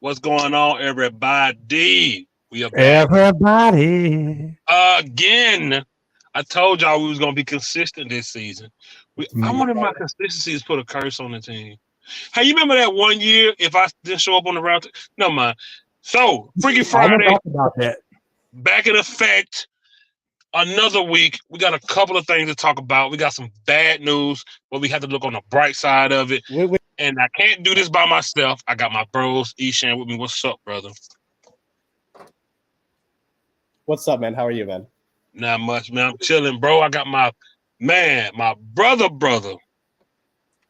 What's going on, everybody? We are back Everybody. again. I told y'all we was gonna be consistent this season. I Mm. wanted my consistency to put a curse on the team. Hey, you remember that one year if I didn't show up on the route? No, mind. So, Freaky I'm gonna Friday talk about that. back in effect. Another week. We got a couple of things to talk about. We got some bad news, but we have to look on the bright side of it. Wait, And I can't do this by myself. I got my bros, Eshan, with me. What's up, brother? what's up, man? How are you, man? Not much, man. I'm chilling, bro. I got my man, my brother,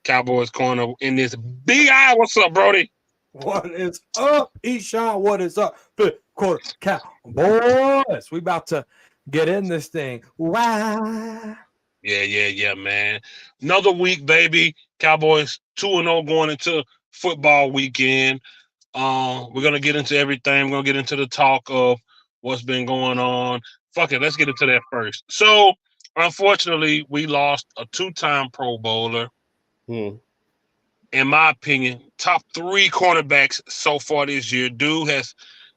Cowboys corner in this big eye. What's up, Brody? What is up, Eshawn? What is up? Fifth quarter Cowboys. We about to get in this thing. Wow. Yeah, man. Another week, baby. Cowboys 2-0 going into football weekend. We're gonna get into everything. We're gonna get into the talk of what's been going on. Fuck it, let's get into that first. So, unfortunately, we lost a two-time Pro Bowler. Hmm. In my opinion, top three cornerbacks so far this year. Dude has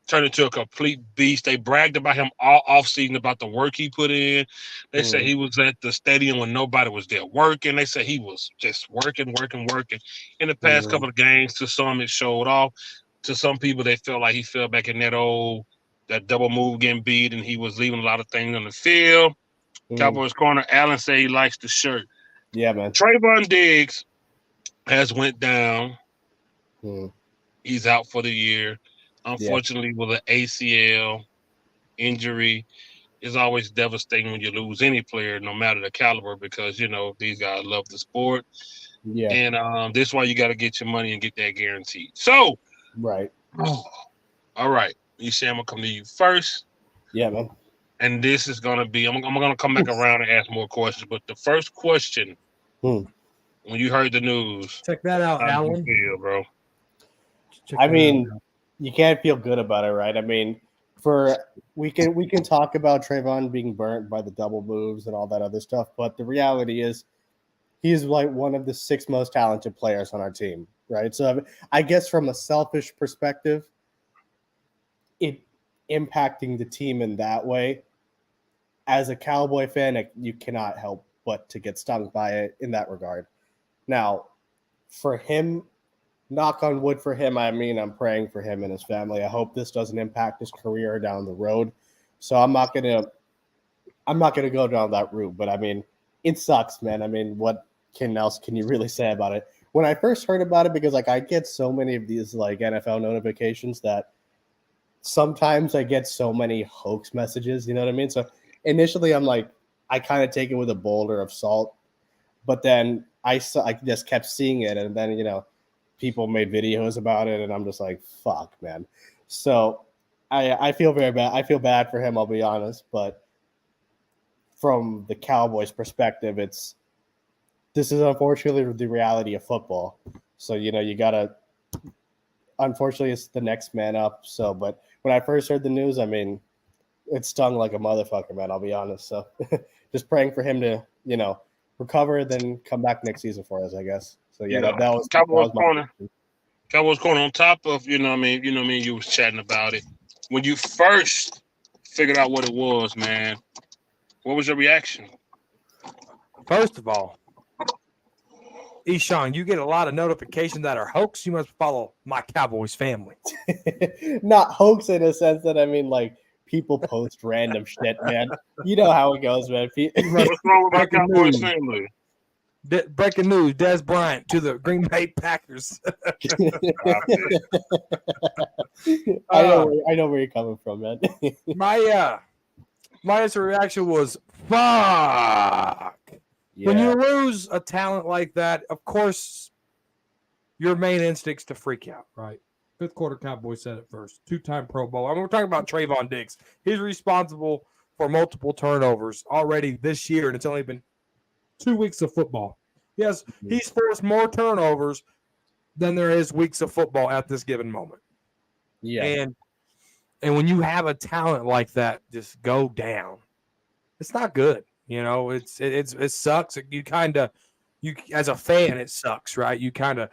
turned into a complete beast. They bragged about him all offseason about the work he put in. They said Hmm. he was at the stadium when nobody was there working. They said he was just working. In the past Hmm. couple of games, to some it showed off. To some people, they felt like he fell back in that double move getting beat, and he was leaving a lot of things on the field. Hmm. Cowboys corner Allen said he likes the shirt. Yeah, man. Trayvon Diggs has went down. Hmm. He's out for the year. Yeah. Unfortunately, with an ACL injury, it's always devastating when you lose any player, no matter the caliber, because these guys love the sport, Yeah. and this is why you got to get your money and get that guaranteed. So, Right. all right, you say I'm gonna come to you first, Yeah, man. and this is gonna be I'm gonna come back around and ask more questions. But the first question, Hmm. when you heard the news, Check that out, how did you Alan. feel, bro? Check I that out. mean, you can't feel good about it, right? I mean, for we can talk about Trayvon being burnt by the double moves and all that other stuff, but the reality is he's like one of the six most talented players on our team, right? So I guess from a selfish perspective, it impacting the team in that way as a Cowboy fan, you cannot help but to get stung by it in that regard. Now, for him, knock on wood for him, I mean, I'm praying for him and his family. I hope this doesn't impact his career down the road. So I'm not gonna go down that route. But I mean, it sucks, man. I mean, what can else can you really say about it? When I first heard about it, because like I get so many of these like NFL notifications that sometimes I get so many hoax messages. You know what I mean? So initially, I'm like, I kind of take it with a boulder of salt, but then I just kept seeing it, and then people made videos about it, and I'm just like, fuck, man. So I feel very bad. I feel bad for him. I'll be honest, but from the Cowboys' perspective, this is unfortunately the reality of football. So you gotta. Unfortunately, it's the next man up. So, but when I first heard the news, I mean, it stung like a motherfucker, man. I'll be honest. So, just praying for him to recover, then come back next season for us, I guess. So yeah, Yeah, that Cowboys was my corner. Cowboys corner on top of, you was chatting about it. When you first figured out what it was, man, what was your reaction? First of all, Eshawn, you get a lot of notifications that are hoax. You must follow my Cowboys family. not hoax in a sense that I mean like people post random shit, man. You know how it goes, man. What's wrong with my Breaking Cowboys news. family? Breaking news: Des Bryant to the Green Bay Packers. Stop it. I know where you're coming from, man. My my instant reaction was fuck. When Yeah. you lose a talent like that, of course, your main instinct's to freak out, right? Fifth quarter Cowboys said it first. Two-time Pro Bowl. I mean, we're talking about Trayvon Diggs. He's responsible for multiple turnovers already this year, and it's only been 2 weeks of football. Yes, he's forced more turnovers than there is weeks of football at this given moment. Yeah. And when you have a talent like that just go down, it's not good. It sucks. You as a fan, it sucks, right? You kind of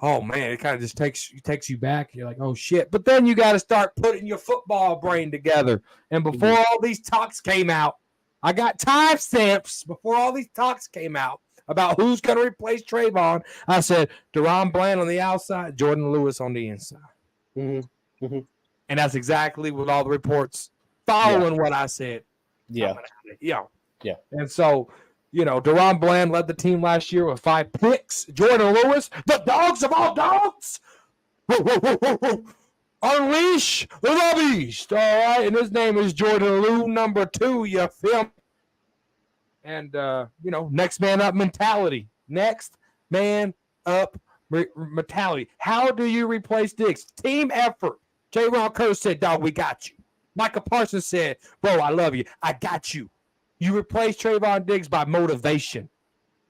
oh man, it kind of just takes you back. You're like, oh shit. But then you got to start putting your football brain together. And before all these talks came out, I got timestamps before all these talks came out about who's going to replace Trayvon. I said Deron Bland on the outside, Jordan Lewis on the inside. Mm-hmm. Mm-hmm. And that's exactly what all the reports following what I said. Yeah. Yeah. Yeah. And so, Deron Bland led the team last year with 5 picks. Jordan Lewis, the dogs of all dogs. Whoa, whoa, whoa, whoa, whoa. Unleash the beast. All right. And his name is Jordan Lou, number 2. You feel me? And, next man up mentality. Next man up mentality. How do you replace Diggs? Team effort. J. Ron Curtis said, dog, we got you. Micah Parsons said, bro, I love you. I got you. You replace Trayvon Diggs by motivation,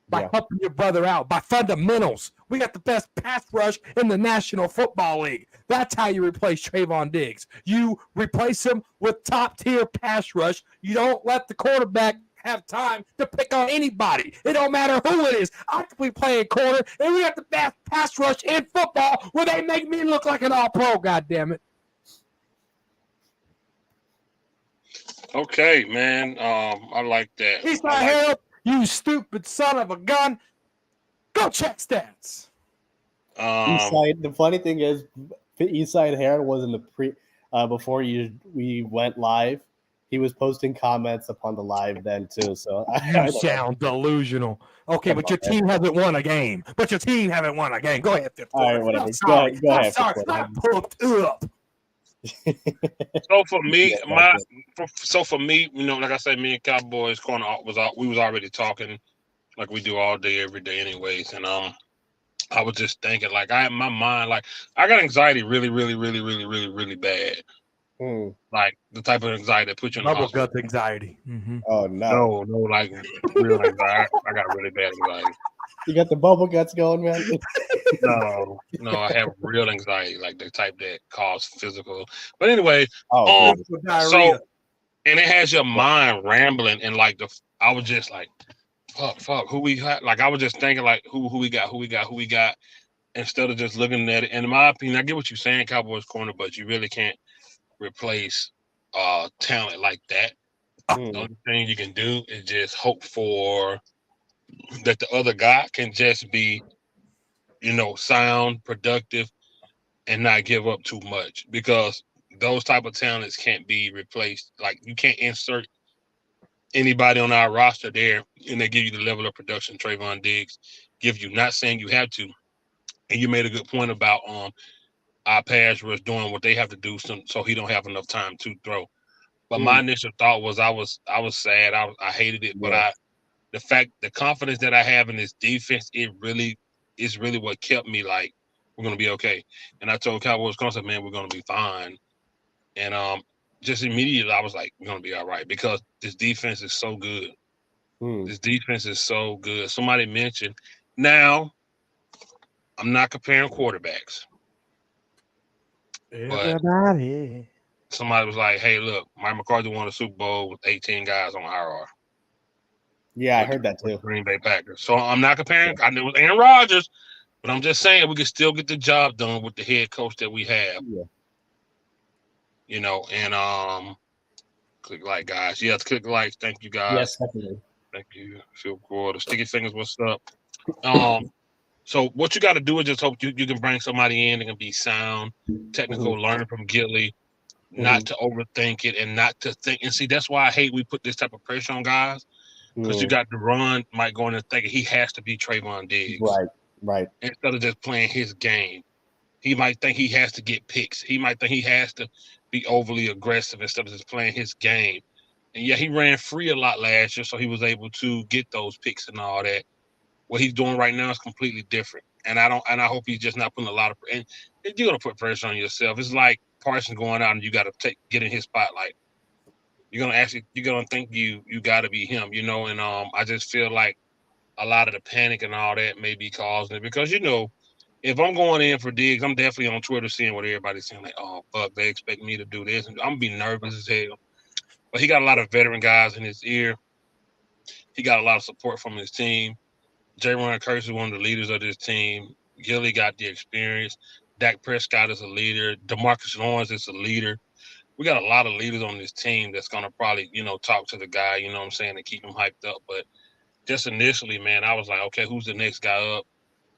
by helping your brother out, by fundamentals. We got the best pass rush in the National Football League. That's how you replace Trayvon Diggs. You replace him with top-tier pass rush. You don't let the quarterback have time to pick on anybody. It don't matter who it is. I could be playing corner, and we got the best pass rush in football where they make me look like an all-pro, goddammit. Okay, man. I like that. He's not help, you stupid son of a gun. Go check stats. Eastside. The funny thing is, Eastside Hair was in the before we went live. He was posting comments upon the live then too. So you sound delusional. Okay, but your team hasn't won a game. Go ahead, Fifth. All right, whatever. Go ahead. I'm pumped up. So for me, like I said, me and Cowboys Corner we was already talking like we do all day, every day, anyways. And I was just thinking, like, my mind, like, I got anxiety really, really, really, really, really, really bad. Like the type of anxiety that puts you in the hospital. Gut anxiety. Mm-hmm. Oh no, like real anxiety. I got really bad anxiety. You got the bubble guts going, man. No, I have real anxiety, like the type that cause physical. But anyway, so and it has your mind rambling, and like I was just like, fuck, who we got? Like I was just thinking, like who we got, instead of just looking at it. And in my opinion, I get what you're saying, Cowboys Corner, but you really can't replace talent like that. The only thing you can do is just hope for that the other guy can just be, sound, productive, and not give up too much, because those type of talents can't be replaced. Like you can't insert anybody on our roster there and they give you the level of production Trayvon Diggs give you. Not saying you have to. And you made a good point about our pass rush doing what they have to do so he don't have enough time to throw. But my initial thought was I was sad. I hated it, but the confidence that I have in this defense, is really what kept me like, we're gonna be okay. And I told Cowboys Concept, man, we're gonna be fine. And just immediately I was like, we're gonna be all right, because this defense is so good. This defense is so good. Somebody mentioned, now I'm not comparing quarterbacks. Everybody. Somebody was like, hey, look, Mike McCarthy won a Super Bowl with 18 guys on IR. Yeah, I heard that too. Green Bay Packers. So I'm not comparing. I knew it was Aaron Rodgers, but I'm just saying we can still get the job done with the head coach that we have. Yeah. And click like, guys. Yes, click likes. Thank you, guys. Yes, definitely. Thank you. Feel good. Sticky fingers, what's up? So what you got to do is just hope you can bring somebody in that can be sound, technical, learn from Gilly, not to overthink it and not to think. And see, that's why I hate we put this type of pressure on guys, because you got Deron might go in and thinking he has to be Trayvon Diggs. Right. Instead of just playing his game. He might think he has to get picks. He might think he has to be overly aggressive instead of just playing his game. And yeah, he ran free a lot last year, so he was able to get those picks and all that. What he's doing right now is completely different. And I hope he's just not putting a lot of, and you're gonna put pressure on yourself. It's like Parsons going out and you gotta get in his spotlight. You're gonna think you gotta be him, and I just feel like a lot of the panic and all that may be causing it, because if I'm going in for Diggs, I'm definitely on Twitter seeing what everybody's saying, like, oh fuck, they expect me to do this, and I'm gonna be nervous as hell. But he got a lot of veteran guys in his ear. He got a lot of support from his team. J. Ron Curse is one of the leaders of this team. Gilly got the experience. Dak Prescott is a leader. DeMarcus Lawrence is a leader. We got a lot of leaders on this team that's gonna probably, talk to the guy, you know what I'm saying, and keep him hyped up. But just initially, man, I was like, okay, who's the next guy up?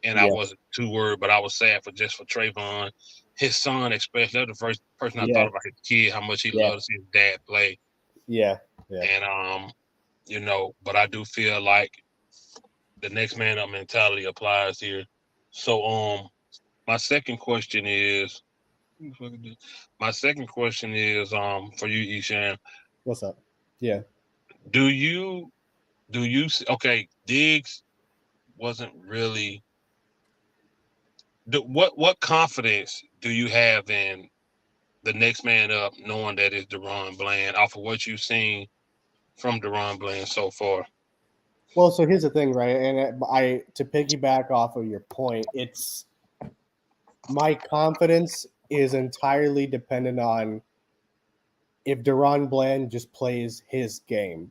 And I Yeah, wasn't too worried, but I was sad for Trayvon, his son especially. That was the first person I thought yeah, about his kid, how much he yeah, loved to see his dad play. yeah, yeah. And but I do feel like the next man up mentality applies here. So my second question is for you, Ishan. What's up? Yeah. Do you okay, Diggs wasn't really what confidence do you have in the next man up, knowing that it's Deron Bland, off of what you've seen from Deron Bland so far? Well, so here's the thing, right? And I to piggyback off of your point, it's my confidence is entirely dependent on if Deron Bland just plays his game.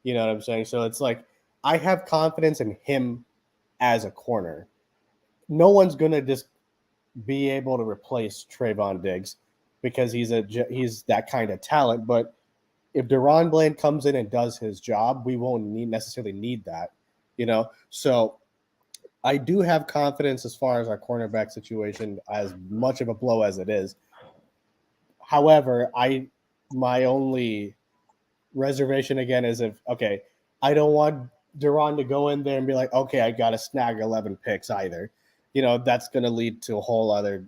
You know what I'm saying? So it's like I have confidence in him as a corner. No one's gonna just be able to replace Trayvon Diggs because he's that kind of talent. But if Deron Bland comes in and does his job, we won't necessarily need that. So I do have confidence as far as our cornerback situation, as much of a blow as it is. However, my only reservation again is I don't want Duran to go in there and be like, okay, I got to snag 11 picks either. That's going to lead to a whole other,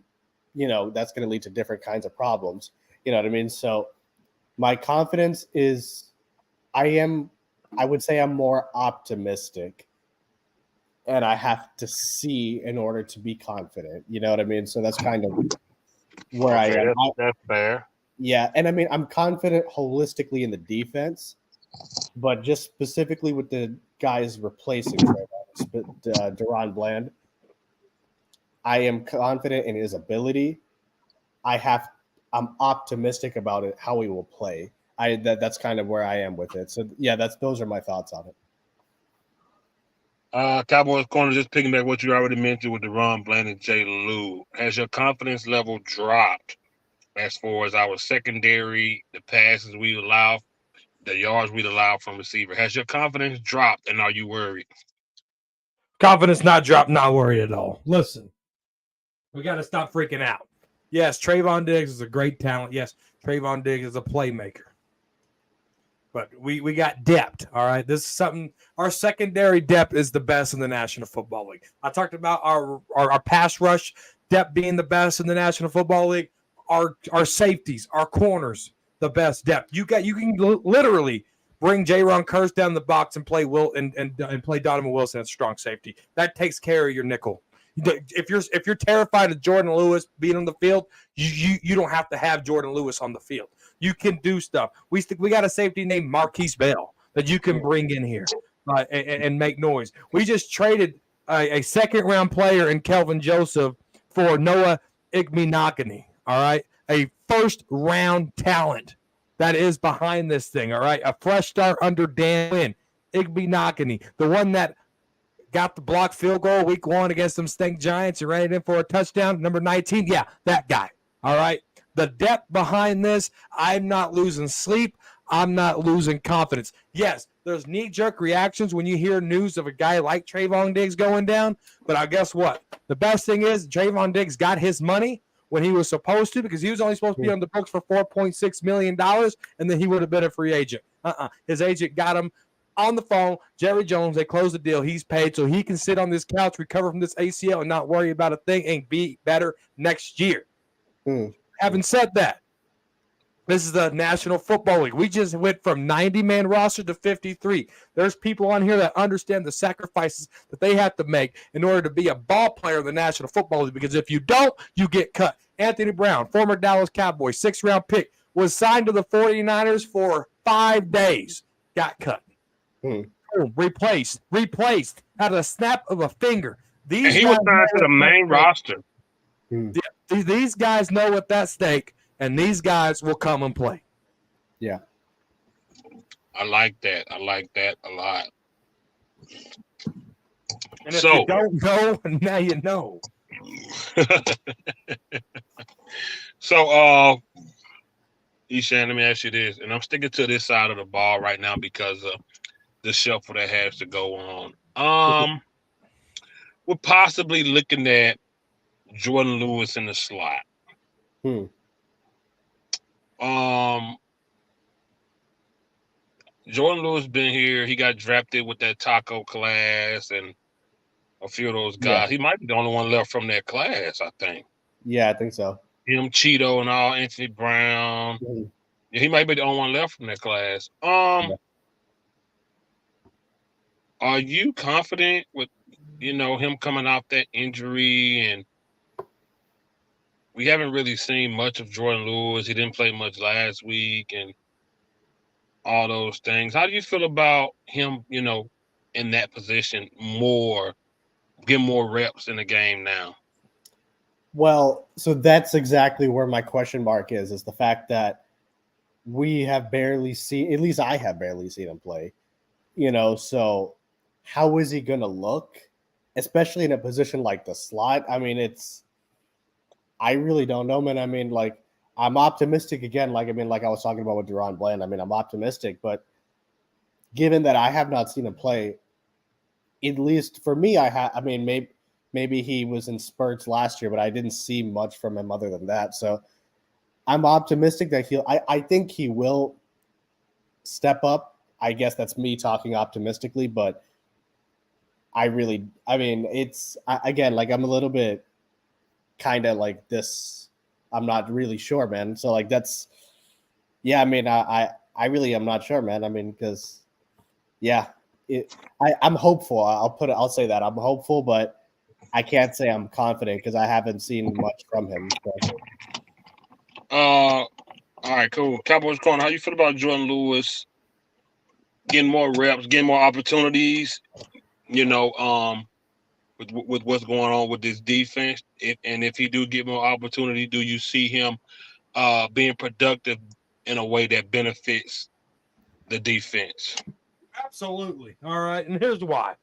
that's going to lead to different kinds of problems. You know what I mean? So my confidence is, I would say I'm more optimistic, and I have to see in order to be confident. You know what I mean? So that's kind of where I am. That's fair. Yeah, and I mean, I'm confident holistically in the defense, but just specifically with the guys replacing Deron Bland, I am confident in his ability. I'm optimistic about it, how he will play. That's kind of where I am with it. So yeah, those are my thoughts on it. Cowboys corner, just picking back what you already mentioned with Deron Bland and Jay Lou. Has your confidence level dropped as far as our secondary, the passes we allow, the yards we allow from receiver? Has your confidence dropped, and are you worried? Confidence not dropped, not worried at all. Listen, we got to stop freaking out. Yes, Trayvon Diggs is a great talent. Yes, Trayvon Diggs is a playmaker. But we got depth, all right? This is something, our secondary depth is the best in the National Football League. I talked about our pass rush depth being the best in the National Football League. Our safeties, our corners, the best depth. You can literally bring Jaron Kearse down the box and play and play Donovan Wilson at strong safety. That takes care of your nickel. If you're terrified of Jordan Lewis being on the field, you don't have to have Jordan Lewis on the field. You can do stuff. We got a safety named Marquise Bell that you can bring in here and make noise. We just traded a second-round player in Kelvin Joseph for Noah Igbenogany, all right? A first-round talent that is behind this thing, all right? A fresh start under Dan Quinn. Igbenogany, the one that got the blocked field goal week 1 against them Stink Giants and ran it in for a touchdown, number 19. Yeah, that guy, all right? The depth behind this, I'm not losing sleep. I'm not losing confidence. Yes, there's knee-jerk reactions when you hear news of a guy like Trayvon Diggs going down, but guess what? The best thing is Trayvon Diggs got his money when he was supposed to, because he was only supposed to be on the books for $4.6 million, and then he would have been a free agent. His agent got him on the phone. Jerry Jones, they closed the deal. He's paid, so he can sit on this couch, recover from this ACL, and not worry about a thing and be better next year. Having said that, this is the National Football League. We just went from 90-man roster to 53. There's people on here that understand the sacrifices that they have to make in order to be a ball player in the National Football League, because if you don't, you get cut. Anthony Brown, former Dallas Cowboy, 6th-round pick, was signed to the 49ers for 5 days. Got cut. Replaced at a snap of a finger. He was signed to the main roster. These guys know what's at stake, and these guys will come and play. Yeah. I like that. I like that a lot. And if you don't know, now you know. So, Eshan, let me ask you this, and I'm sticking to this side of the ball right now because of the shuffle that has to go on. We're possibly looking at Jordan Lewis in the slot. Hmm. Jordan Lewis been here. He got drafted with that taco class and a few of those guys. Yeah. He might be the only one left from that class, I think. Yeah, I think so. Him, Cheeto, and all, Anthony Brown. Mhm. Yeah, he might be the only one left from that class. Yeah. Are you confident with him coming off that injury? And we haven't really seen much of Jordan Lewis. He didn't play much last week, and all those things. How do you feel about him? In that position, get more reps in the game now. Well, so that's exactly where my question mark is the fact that we have barely seen, at least I have barely seen him play, so how is he going to look, especially in a position like the slot? I mean, I really don't know, man. I mean, like, I'm optimistic again. Like I was talking about with Deron Bland. I mean, I'm optimistic, but given that I have not seen him play, at least for me, I mean, maybe he was in spurts last year, but I didn't see much from him other than that. So I'm optimistic that I think he will step up. I guess that's me talking optimistically, but again, like, I'm a little bit kind of like this. I'm not really sure, man. So like, I mean, I really am not sure, man. I mean, because I'm hopeful. I'll say that I'm hopeful, but I can't say I'm confident because I haven't seen much from him. So. All right, cool. Cowboys Corner, how you feel about Jordan Lewis getting more reps, getting more opportunities? With what's going on with this defense, if he do get more opportunity, do you see him being productive in a way that benefits the defense? Absolutely. All right, and here's why.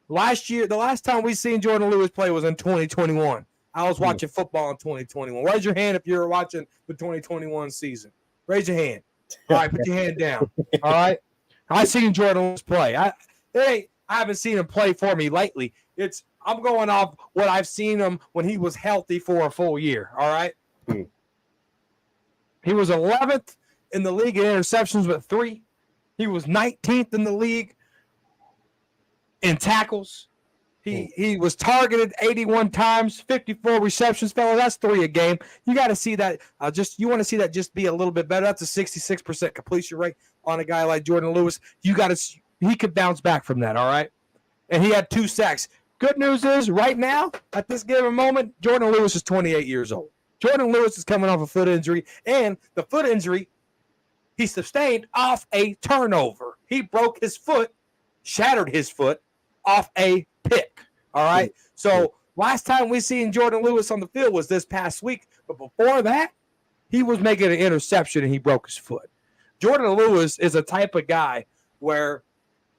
The last time we seen Jordan Lewis play was in 2021. I was watching football in 2021. Raise your hand if you're watching the 2021 season. Raise your hand. All right, put your hand down. All right. I seen Jordan Lewis play. I haven't seen him play for me lately. I'm going off what I've seen him when he was healthy for a full year. All right. He was 11th in the league in interceptions with 3. He was 19th in the league in tackles. He was targeted 81 times, 54 receptions, fellas. That's 3 a game. You got to see that. You want to see that just be a little bit better. That's a 66% completion rate on a guy like Jordan Lewis. He could bounce back from that. All right, and he had 2 sacks. Good news is, right now at this given moment, Jordan Lewis is 28 years old. Jordan Lewis is coming off a foot injury, and the foot injury he sustained off a turnover. He broke his foot, shattered his foot off a pick. All right. So last time we seen Jordan Lewis on the field was this past week. But before that, he was making an interception and he broke his foot. Jordan Lewis is a type of guy where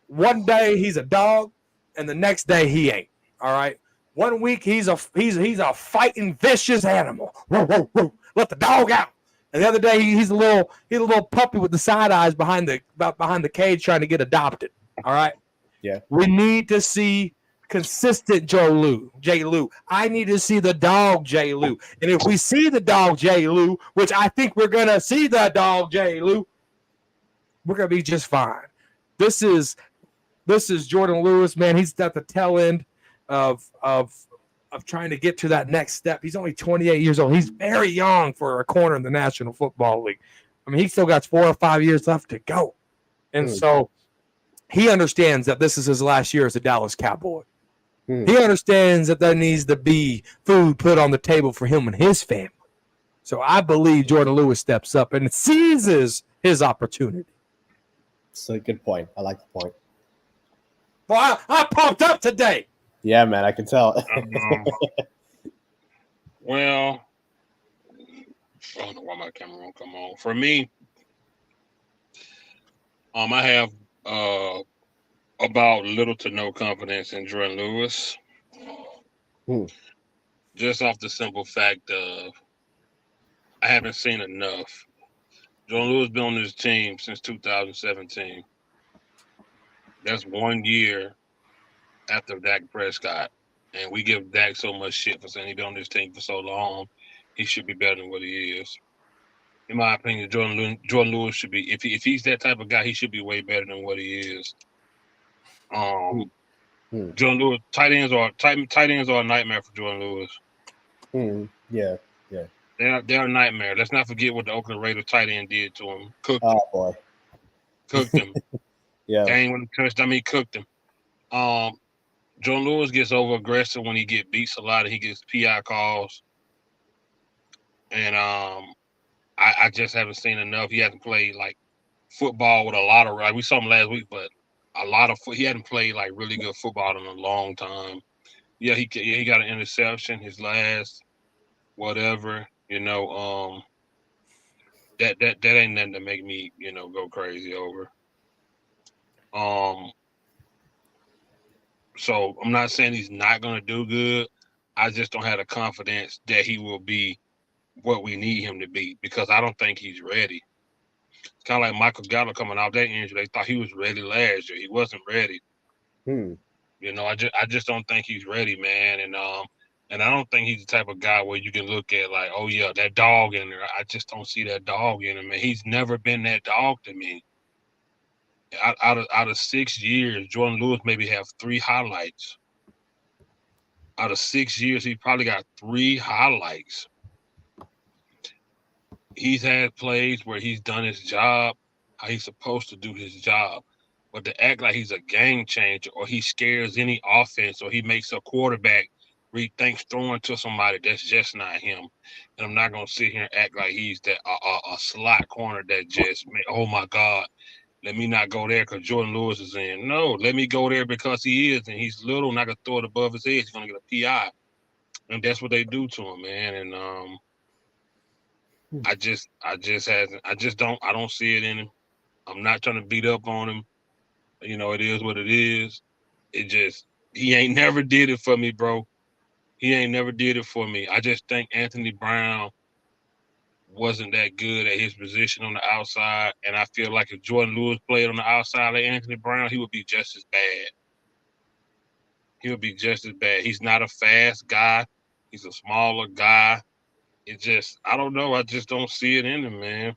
one day he's a dog and the next day he ain't. All right. One week he's a fighting vicious animal. Whoa, whoa, whoa. Let the dog out. And the other day he's a little puppy with the side eyes behind the cage trying to get adopted. All right. Yeah. We need to see consistent J. Lou. I need to see the dog J. Lou. And if we see the dog J. Lou, which I think we're gonna see the dog J. Lou, we're gonna be just fine. This is Jordan Lewis, man. He's at the tail end of trying to get to that next step. He's only 28 years old. He's very young for a corner in the National Football League. I mean, he still got 4 or 5 years left to go. And so he understands that this is his last year as a Dallas Cowboy. He understands that there needs to be food put on the table for him and his family. So I believe Jordan Lewis steps up and seizes his opportunity. It's a good point. I like the point. Well, I pumped up today. Yeah, man, I can tell. Well, I don't know why my camera won't come on. For me, I have about little to no confidence in Jordan Lewis. Hmm. Just off the simple fact of I haven't seen enough. Jordan Lewis been on this team since 2017. That's 1 year after Dak Prescott. And we give Dak so much shit for saying he been on this team for so long. He should be better than what he is. In my opinion, Jordan Lewis should be if he's that type of guy, he should be way better than what he is. Hmm. Jordan Lewis, tight ends are a nightmare for Jordan Lewis. Yeah. They're a nightmare. Let's not forget what the Oakland Raiders tight end did to him. Cooked Oh him. boy. Cooked him. Yeah. Dang, when he touched, cooked him. Jordan Lewis gets over aggressive when he get beats a lot and he gets PI calls. And I just haven't seen enough. He hasn't played like football with a lot of we saw him last week, but a lot of he hadn't played like really good football in a long time. Yeah, he got an interception his last whatever. That ain't nothing to make me go crazy over. So I'm not saying he's not gonna do good. I just don't have the confidence that he will be what we need him to be because I don't think he's ready. It's kind of like Michael Gallup coming out that injury. They thought he was ready last year. He wasn't ready. I just don't think he's ready, man. And I don't think he's the type of guy where you can look at like, oh yeah, that dog in there. I just don't see that dog in him, man. He's never been that dog to me. Out of 6 years, Jordan Lewis maybe have 3 highlights. Out of 6 years, he probably got 3 highlights. He's had plays where he's done his job, how he's supposed to do his job. But to act like he's a game changer or he scares any offense or he makes a quarterback rethinks throwing to somebody, that's just not him. And I'm not going to sit here and act like he's that a slot corner that just, oh my God, let me not go there because Jordan Lewis is in. No, let me go there because he is, and he's little, and I can throw it above his head. He's going to get a PI. And that's what they do to him, man. And I don't see it in him. I'm not trying to beat up on him. It is what it is. He ain't never did it for me, bro. He ain't never did it for me. I just think Anthony Brown wasn't that good at his position on the outside. And I feel like if Jordan Lewis played on the outside like Anthony Brown, he would be just as bad. He would be just as bad. He's not a fast guy. He's a smaller guy. I don't know. I just don't see it in him, man.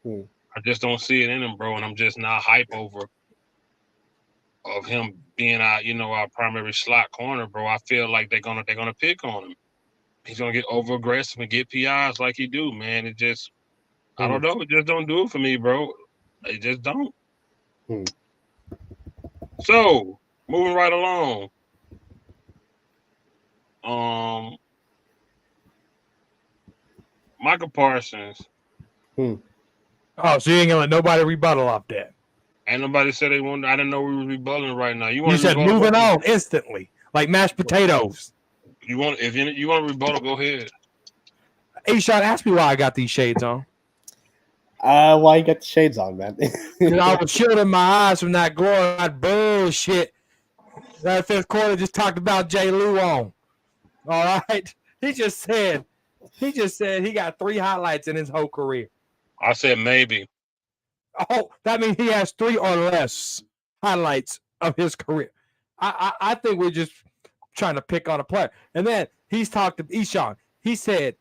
I just don't see it in him, bro. And I'm just not hype over of him being our primary slot corner, bro. I feel like they're gonna pick on him. He's gonna get over aggressive and get PIs like he do, man. It just I don't know. It just don't do it for me, bro. It just don't. So moving right along. Michael Parsons. Oh, so you ain't gonna let nobody rebuttal off that? Ain't nobody said they wanted. I didn't know we were rebutting right now. You said moving on instantly, like mashed potatoes. You want to rebuttal? Go ahead. Hey, Sean, ask me why I got these shades on. Why you got the shades on, man? I was shielding my eyes from that glorified bullshit that fifth quarter just talked about Jay Lou on. All right, he just said he got 3 highlights in his whole career. I said maybe. Oh, that means he has 3 or less highlights of his career. I think we're just trying to pick on a player. And then he's talked to Eshawn. He said,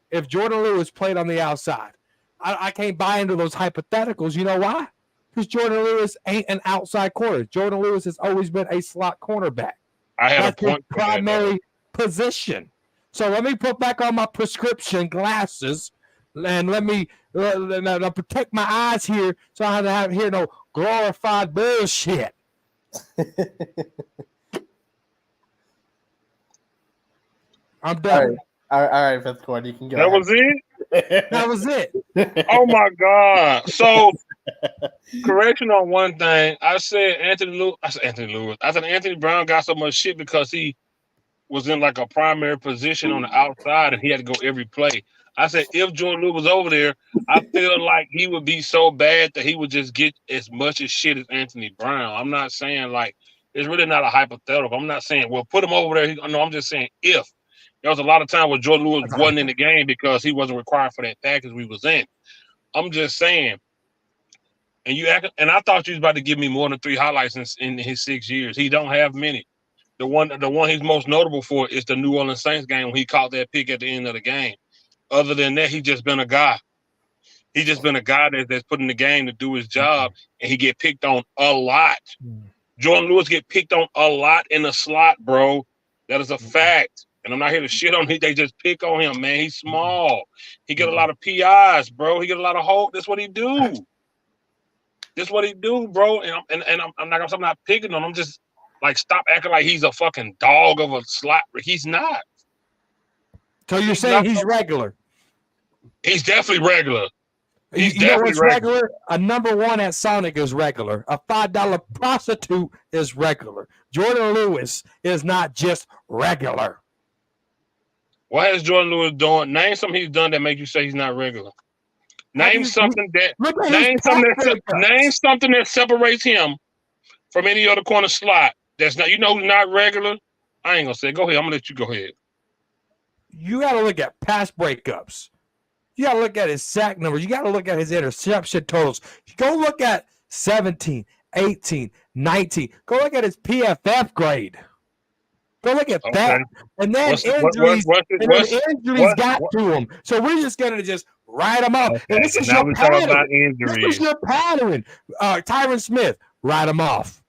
if Jordan Lewis played on the outside, I can't buy into those hypotheticals. You know why? Because Jordan Lewis ain't an outside corner. Jordan Lewis has always been a slot cornerback. I had That's a point his primary position. So let me put back on my prescription glasses and let me protect my eyes here so I don't hear no glorified bullshit. I'm done. All right, fifth quarter, you can go. That was it? That was it. Oh my God. So correction on one thing. I said Anthony Lewis. I said Anthony Brown got so much shit because he was in like a primary position on the outside, and he had to go every play. I said, if Jordan Lewis was over there, I feel like he would be so bad that he would just get as much as shit as Anthony Brown. I'm not saying like it's really not a hypothetical. I'm not saying well put him over there. No, I'm just saying if there was a lot of time where Jordan Lewis wasn't in the game because he wasn't required for that package we was in. I'm just saying. And I thought you was about to give me more than 3 highlights in his 6 years. He don't have many. The one he's most notable for is the New Orleans Saints game when he caught that pick at the end of the game. Other than that, he just been a guy. He just been a guy that's put in the game to do his job, and he get picked on a lot. Jordan Lewis get picked on a lot in the slot, bro. That is a fact. And I'm not here to shit on him. They just pick on him, man. He's small. He get a lot of PIs, bro. He get a lot of hope. That's what he do. That's what he do, bro. And I'm not picking on him. I'm just like, stop acting like he's a fucking dog of a slot. He's not. So you're saying he's regular? He's definitely regular. He's you know what's regular? A number 1 at Sonic is regular. A $5 prostitute is regular. Jordan Lewis is not just regular. What has Jordan Lewis done? Name something he's done that makes you say he's not regular. Name something that separates him from any other corner slot. That's not, who's not regular. I ain't gonna say. Go ahead. I'm gonna let you go ahead. You got to look at pass breakups. You got to look at his sack numbers. You got to look at his interception totals. Go look at 17, 18, 19. Go look at his PFF grade. Go look at that. And then injuries got to him. So we're just going to just write them up. Okay. And this is your pattern. This is your pattern. Tyron Smith, write him off.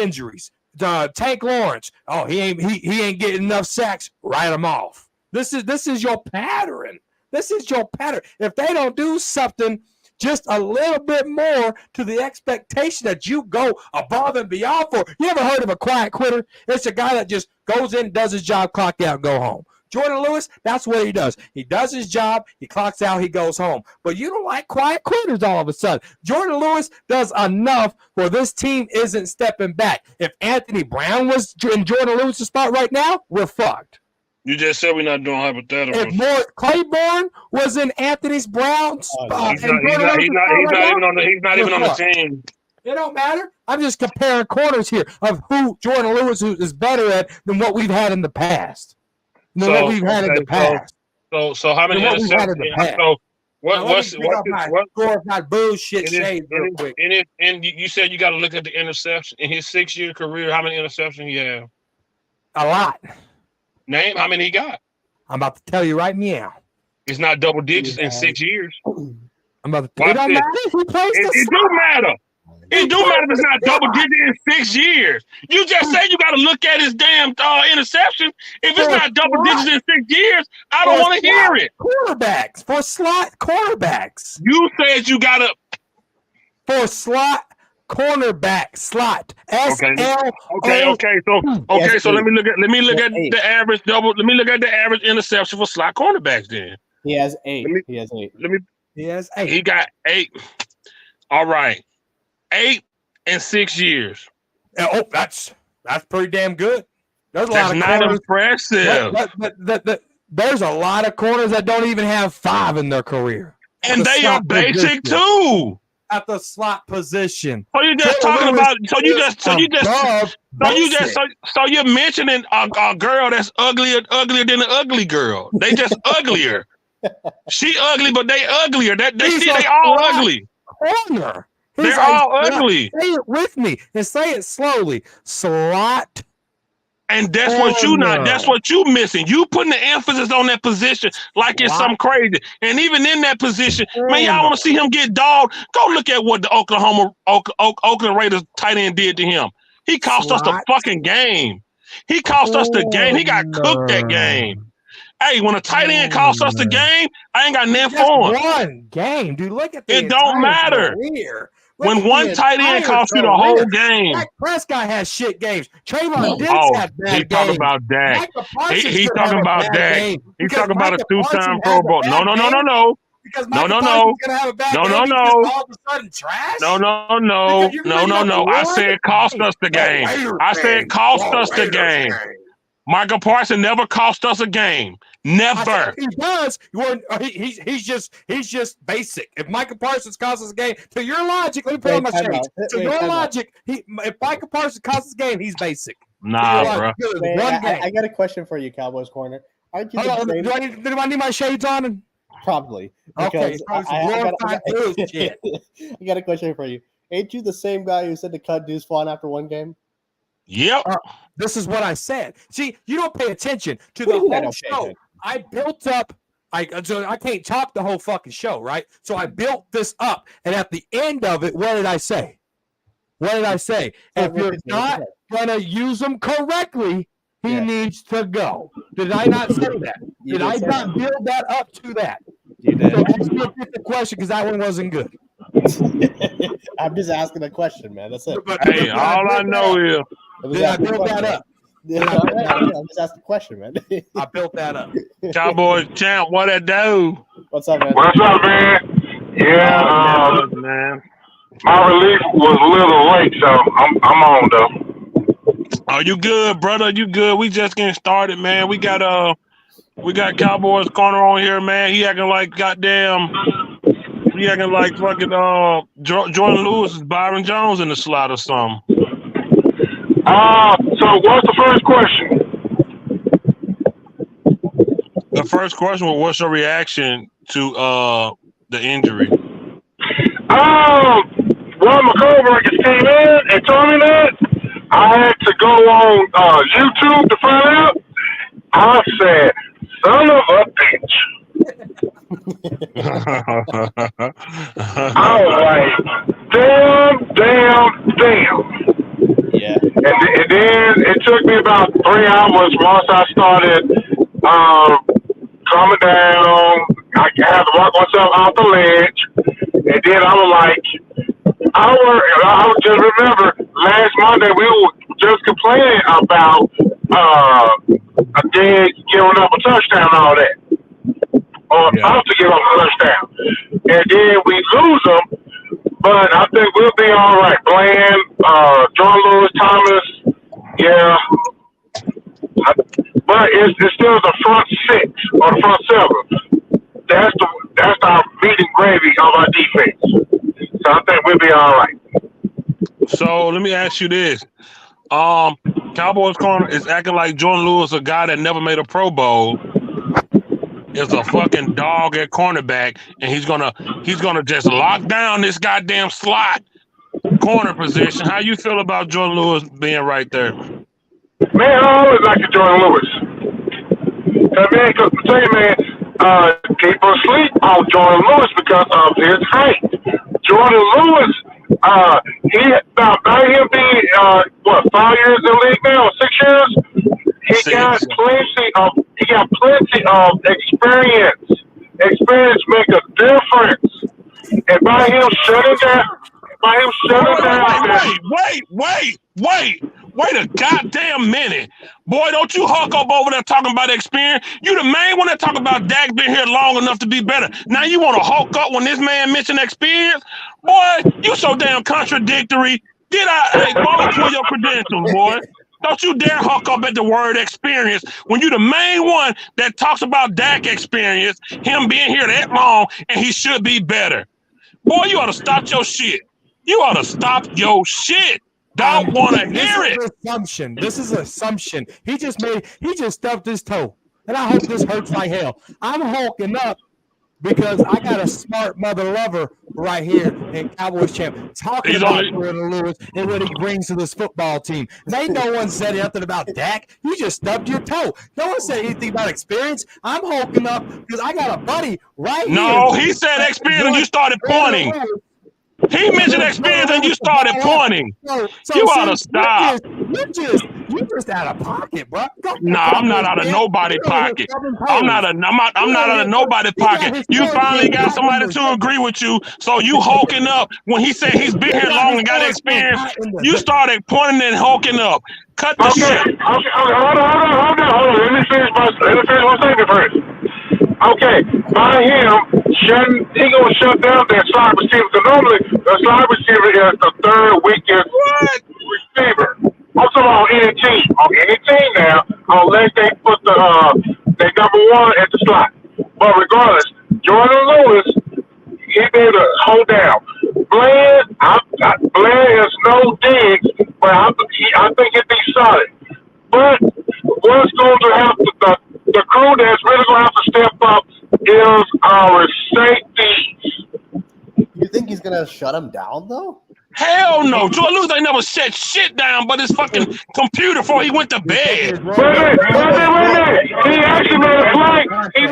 Injuries. Tank Lawrence. Oh, he ain't getting enough sacks. Write him off. This is your pattern. This is your pattern. If they don't do something just a little bit more to the expectation that you go above and beyond for, you ever heard of a quiet quitter? It's a guy that just goes in, does his job, clock out, and go home. Jordan Lewis, that's what he does. He does his job, he clocks out, he goes home. But you don't like quiet quitters all of a sudden. Jordan Lewis does enough where this team isn't stepping back. If Anthony Brown was in Jordan Lewis' spot right now, we're fucked. You just said we're not doing hypotheticals. If Claiborne was in Anthony Brown's spot, he's not even on the team. It don't matter. I'm just comparing corners here of who Jordan Lewis is better at than what we've had in the past. So how many interceptions? So what's glorified bullshit shades real quick. And you said you got to look at the interception in his 6-year career. How many interceptions he have? A lot. Name how many he got. I'm about to tell you right now. It's not double digits in 6 years. I'm about to. It don't matter. He plays it do matter. It do matter if it's not double digits in 6 years. You just said you got to look at his damn interception. If it's not double digits in 6 years, I don't want to hear it. Quarterbacks for slot quarterbacks. You said you got to for slot. Cornerback slot. Okay. So let me look at the average double. Let me look at the average interception for slot cornerbacks. Then he has 8. He has 8. He got 8. All right, 8 in 6 years. Oh, that's pretty damn good. That's not impressive. There's a lot of corners that don't even have 5 in their career, and they are basic too. At the slot position. So you're just talking about. So you're mentioning a girl that's uglier than an ugly girl. They just uglier. She ugly, but they uglier. They all ugly. Corner. They're all ugly. Say it with me and say it slowly. Slot. And that's what you not. That's what you missing. You putting the emphasis on that position like it's something crazy. And even in that position, man, y'all want to see him get dogged? Go look at what the Oakland Raiders tight end did to him. He cost us the fucking game. He cost us the game. He got cooked that game. Hey, when a tight end costs us the game, I ain't got nothing for him. One game, dude. Look at it. Don't matter. When one tight end costs you the whole game. Dak Prescott has shit games. Trayvon Diggs had bad games. He talking about that. He's talking about that. He's talking about a 2-time Pro Bowl. No. Because Michael Parsons gonna have a bad game. All of a sudden trash. No. I said cost us the game. I said cost us the game. Michael Parsons never cost us a game. Never. He does. He's just basic. If Michael Parsons costs us a game, to your logic, let me put on my shades. To your logic, if Michael Parsons costs us a game, he's basic. Nah, bro. I got a question for you, Cowboys Corner. Aren't you do I need my shades on? Probably. Okay. I got a question for you. Ain't you the same guy who said to cut Deuce Vaughn after one game? Yep. This is what I said. See, you don't pay attention to the whole show. I built up. So I can't talk the whole fucking show, right? So I built this up, and at the end of it, what did I say? If you're not gonna use them correctly, he needs to go. Did I not say that? Did I not build that up to that? You did. So ask me a different question because that one wasn't good. I'm just asking a question, man. That's it. Hey, all I know is. Did I build that up? I'm just asking a question, man. I built that up. Cowboys champ, what it do? What's up, man? What's up, man? Yeah, man. my relief was a little late, so I'm on though. Oh, you good, brother? You good? We just getting started, man. We got Cowboys Corner on here, man. He acting like fucking Jordan Lewis is Byron Jones in the slot or something. So what's the first question? The first question was, what's your reaction to the injury? One of my coworkers came in and told me that. I had to go on YouTube to find out. I said, son of a bitch. I was like, damn. Yeah. And then it took me about 3 hours once I started calming down. I had to walk myself out the ledge. And then I was like, I just remember last Monday we were just complaining about a dead giving up a touchdown and all that. Or about to give up a touchdown. And then we lose them. But I think we'll be all right. Bland, John Lewis, Thomas, yeah. But it's still the front six or the front seven. That's our meat and gravy of our defense. So I think we'll be all right. So let me ask you this. Cowboys Corner is acting like Jordan Lewis, a guy that never made a Pro Bowl, is a fucking dog at cornerback, and he's gonna just lock down this goddamn slot corner position. How you feel about Jordan Lewis being right there? Man, I always like Jordan Lewis. Cause tell you, man, people sleep on Jordan Lewis because of his height. Jordan Lewis, he about him being 5 years in the league now, 6 years. He got plenty of experience. Experience make a difference. And by him shutting down, Wait a goddamn minute. Boy, don't you huck up over there talking about experience. You the main one that talk about Dak been here long enough to be better. Now you want to hulk up when this man mentioned experience? Boy, you so damn contradictory. Get out. Hey, go pull your credentials, boy. Don't you dare huck up at the word experience when you the main one that talks about Dak experience, him being here that long, and he should be better. Boy, you ought to stop your shit. You ought to stop your shit. Don't want to hear it. This is assumption. He just stubbed his toe. And I hope this hurts like hell. I'm hulking up because I got a smart mother lover right here in Cowboys Champ talking about Jordan Lewis and what he brings to this football team. Ain't no one said nothing about Dak. You just stubbed your toe. No one said anything about experience. I'm hulking up because I got a buddy right here. No, he said experience and you started pointing. He mentioned experience and you started pointing. You ought to stop. You just out of pocket, bro. Nah, I'm not out of nobody's pocket. I'm not out of nobody's pocket. You finally got somebody to agree with you, so you hulking up when he said he's been here long and got experience. You started pointing and hulking up. Cut the shit. Okay, hold on. Let me finish my statement first. Okay, by him he gonna shut down that slide receiver. Because normally the slide receiver is the third weakest receiver. I'm talking about on any team. On any team now, unless number one at the slot. But regardless, Jordan Lewis, he did a hold down. Bland is no digs, but I think he'd be solid. But what's going to have to, the crew that's really going to have to step up is our safeties. You think he's gonna shut him down though? Hell no. Jordan Lewis ain't never shut shit down but his fucking computer before he went to bed. Wait a minute. He actually made a play. He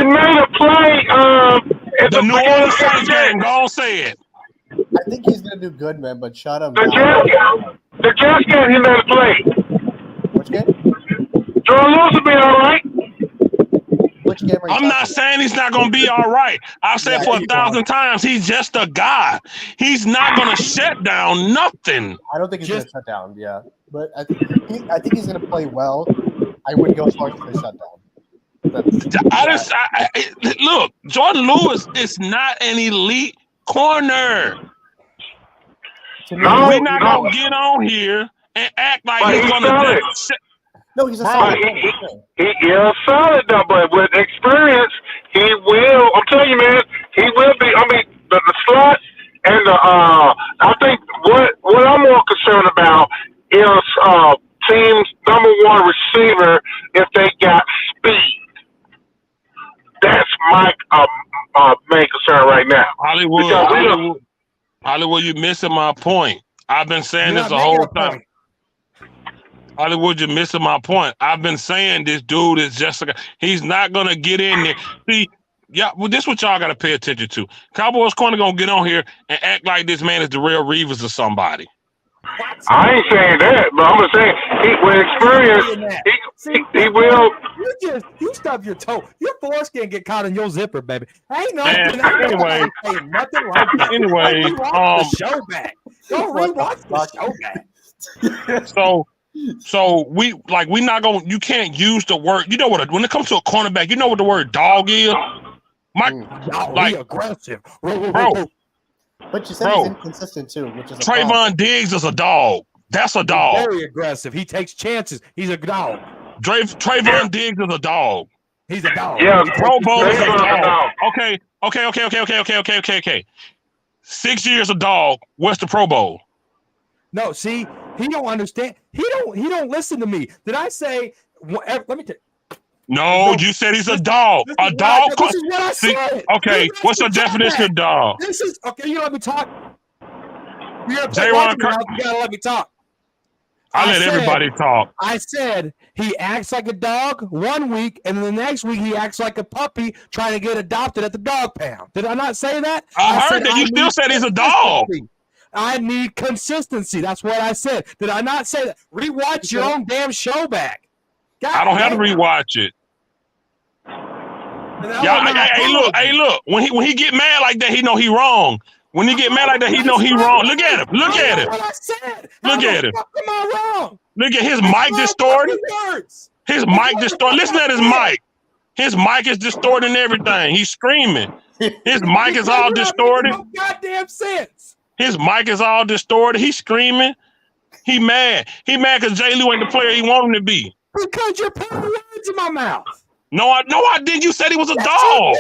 made a play at The New Orleans Saints game, go on, say it. I think he's gonna do good, man, but shut him The down. Jets game, he made a play. Which game? Jordan Lewis will be all right. Which game are you I'm not saying he's not going to be all right. I've said for 1,000 times, he's just a guy. He's not going to shut down nothing. I don't think he's going to shut down, yeah. But I think he's going to play well. I wouldn't go as far as to say shut down. Look, Jordan Lewis is not an elite corner. We're not going to get on here and act like he's going to just No, he's a solid he is solid though, but with experience, he will. I'm telling you, man, he will be. I mean, the slot and the. I think what I'm more concerned about is team's number one receiver if they got speed. That's my main concern right now. Hollywood, you're missing my point. I've been saying this the whole time. Hollywood, you're missing my point. I've been saying this dude is just like he's not gonna get in there. See, yeah, well, this is what y'all gotta pay attention to. Cowboys corner gonna get on here and act like this man is the real Reavers or somebody. I ain't saying that, but I'm just saying with experience, he will. You stub your toe. Your foreskin get caught in your zipper, baby. Ain't no. Anyway, nothing like that. Anyway, the show back. Don't rewatch the show back. So we not gonna. You can't use the word. You know what? When it comes to a cornerback, you know what the word dog is. Aggressive, bro. But you said he's inconsistent too, which is Trayvon Diggs is a dog. That's a dog. He's very aggressive. He takes chances. He's a dog. Trayvon Diggs is a dog. He's a dog. Yeah, Pro Bowl is a dog. Okay. 6 years a dog. What's the Pro Bowl? No, see, he don't understand. He don't listen to me. Did I say? Let me tell you. No, you said he's a dog. A dog. This is what I said. Okay, what's the definition of dog? This is okay. You let me talk. You gotta let me talk. I let everybody talk. I said he acts like a dog 1 week, and then the next week he acts like a puppy trying to get adopted at the dog pound. Did I not say that? I heard that. You still said he's a dog. I need consistency. That's what I said. Did I not say that? Rewatch your own damn show back. I don't have to rewatch it. Hey, look. When he get mad like that, he know he wrong. When he get mad like that, he know he wrong. Look at him. Look at him. What I said. Look at him. Am I wrong? Look at his mic distorted. His mic distorted. Listen at his mic. His mic is distorting everything. He's screaming. His mic is all distorted. No goddamn sense. His mic is all distorted. He's screaming. He mad. He mad because J. Lou ain't the player he wanted him to be. Because you're putting words in my mouth. No, I didn't. You said he was a dog.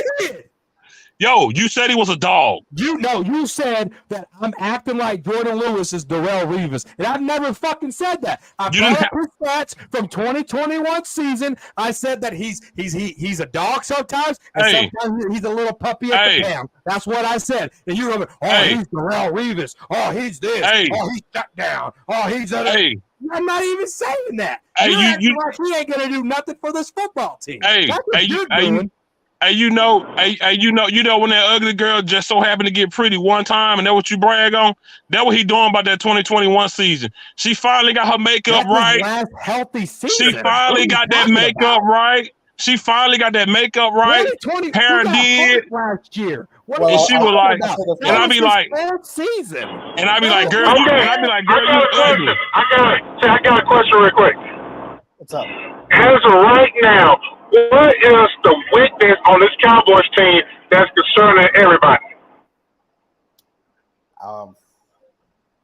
Yo, you said he was a dog. You said that I'm acting like Jordan Lewis is Darrelle Revis. And I've never fucking said that. I brought up his stats from 2021 season. I said that he's a dog sometimes, and sometimes he's a little puppy at the pound. That's what I said. And you remember, he's Darrelle Revis. Oh, he's this. Oh, he's shut down. Oh, he's a I'm not even saying that. You're acting like he ain't gonna do nothing for this football team. That's what you're doing. You know when that ugly girl just so happened to get pretty one time, and that what you brag on? That what he doing about that 2021 season. She finally got her makeup right. Last healthy season. She finally got that makeup right. Hair did last year. And she was like, and I be like, season. And I be like, girl, you ugly. I got a question real quick. What's up? As of right now, what is the weakness on this Cowboys team that's concerning everybody?